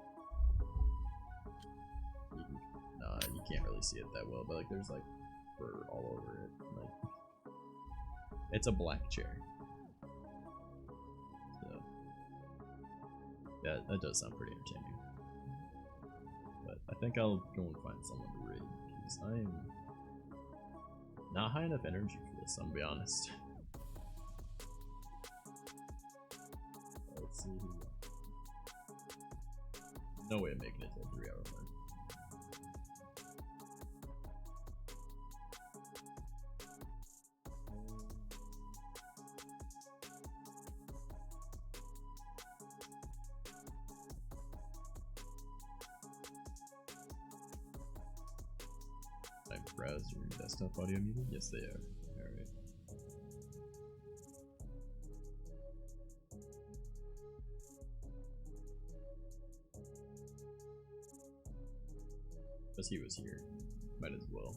You can't really see it that well, but like there's like fur all over it. Like, it's a black chair. So yeah, that does sound pretty entertaining. But I think I'll go and find someone to raid, because I'm not high enough energy for this, I'm gonna be honest. Let's see who. No way of making it to a 3-hour mark. Browser desktop audio muted? Yes, they are. Alright. Because he was here. Might as well.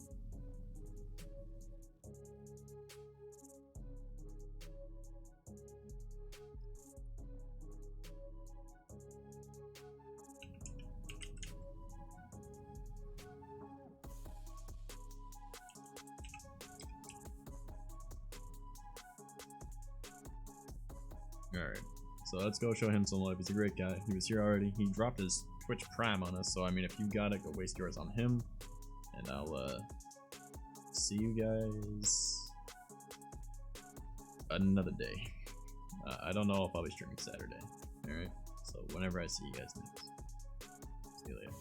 Alright. So let's go show him some love. He's a great guy. He was here already. He dropped his Twitch Prime on us, so I mean, if you got it, go waste yours on him. And I'll see you guys another day. I don't know if I'll be streaming Saturday. Alright? So whenever I see you guys next. See you later.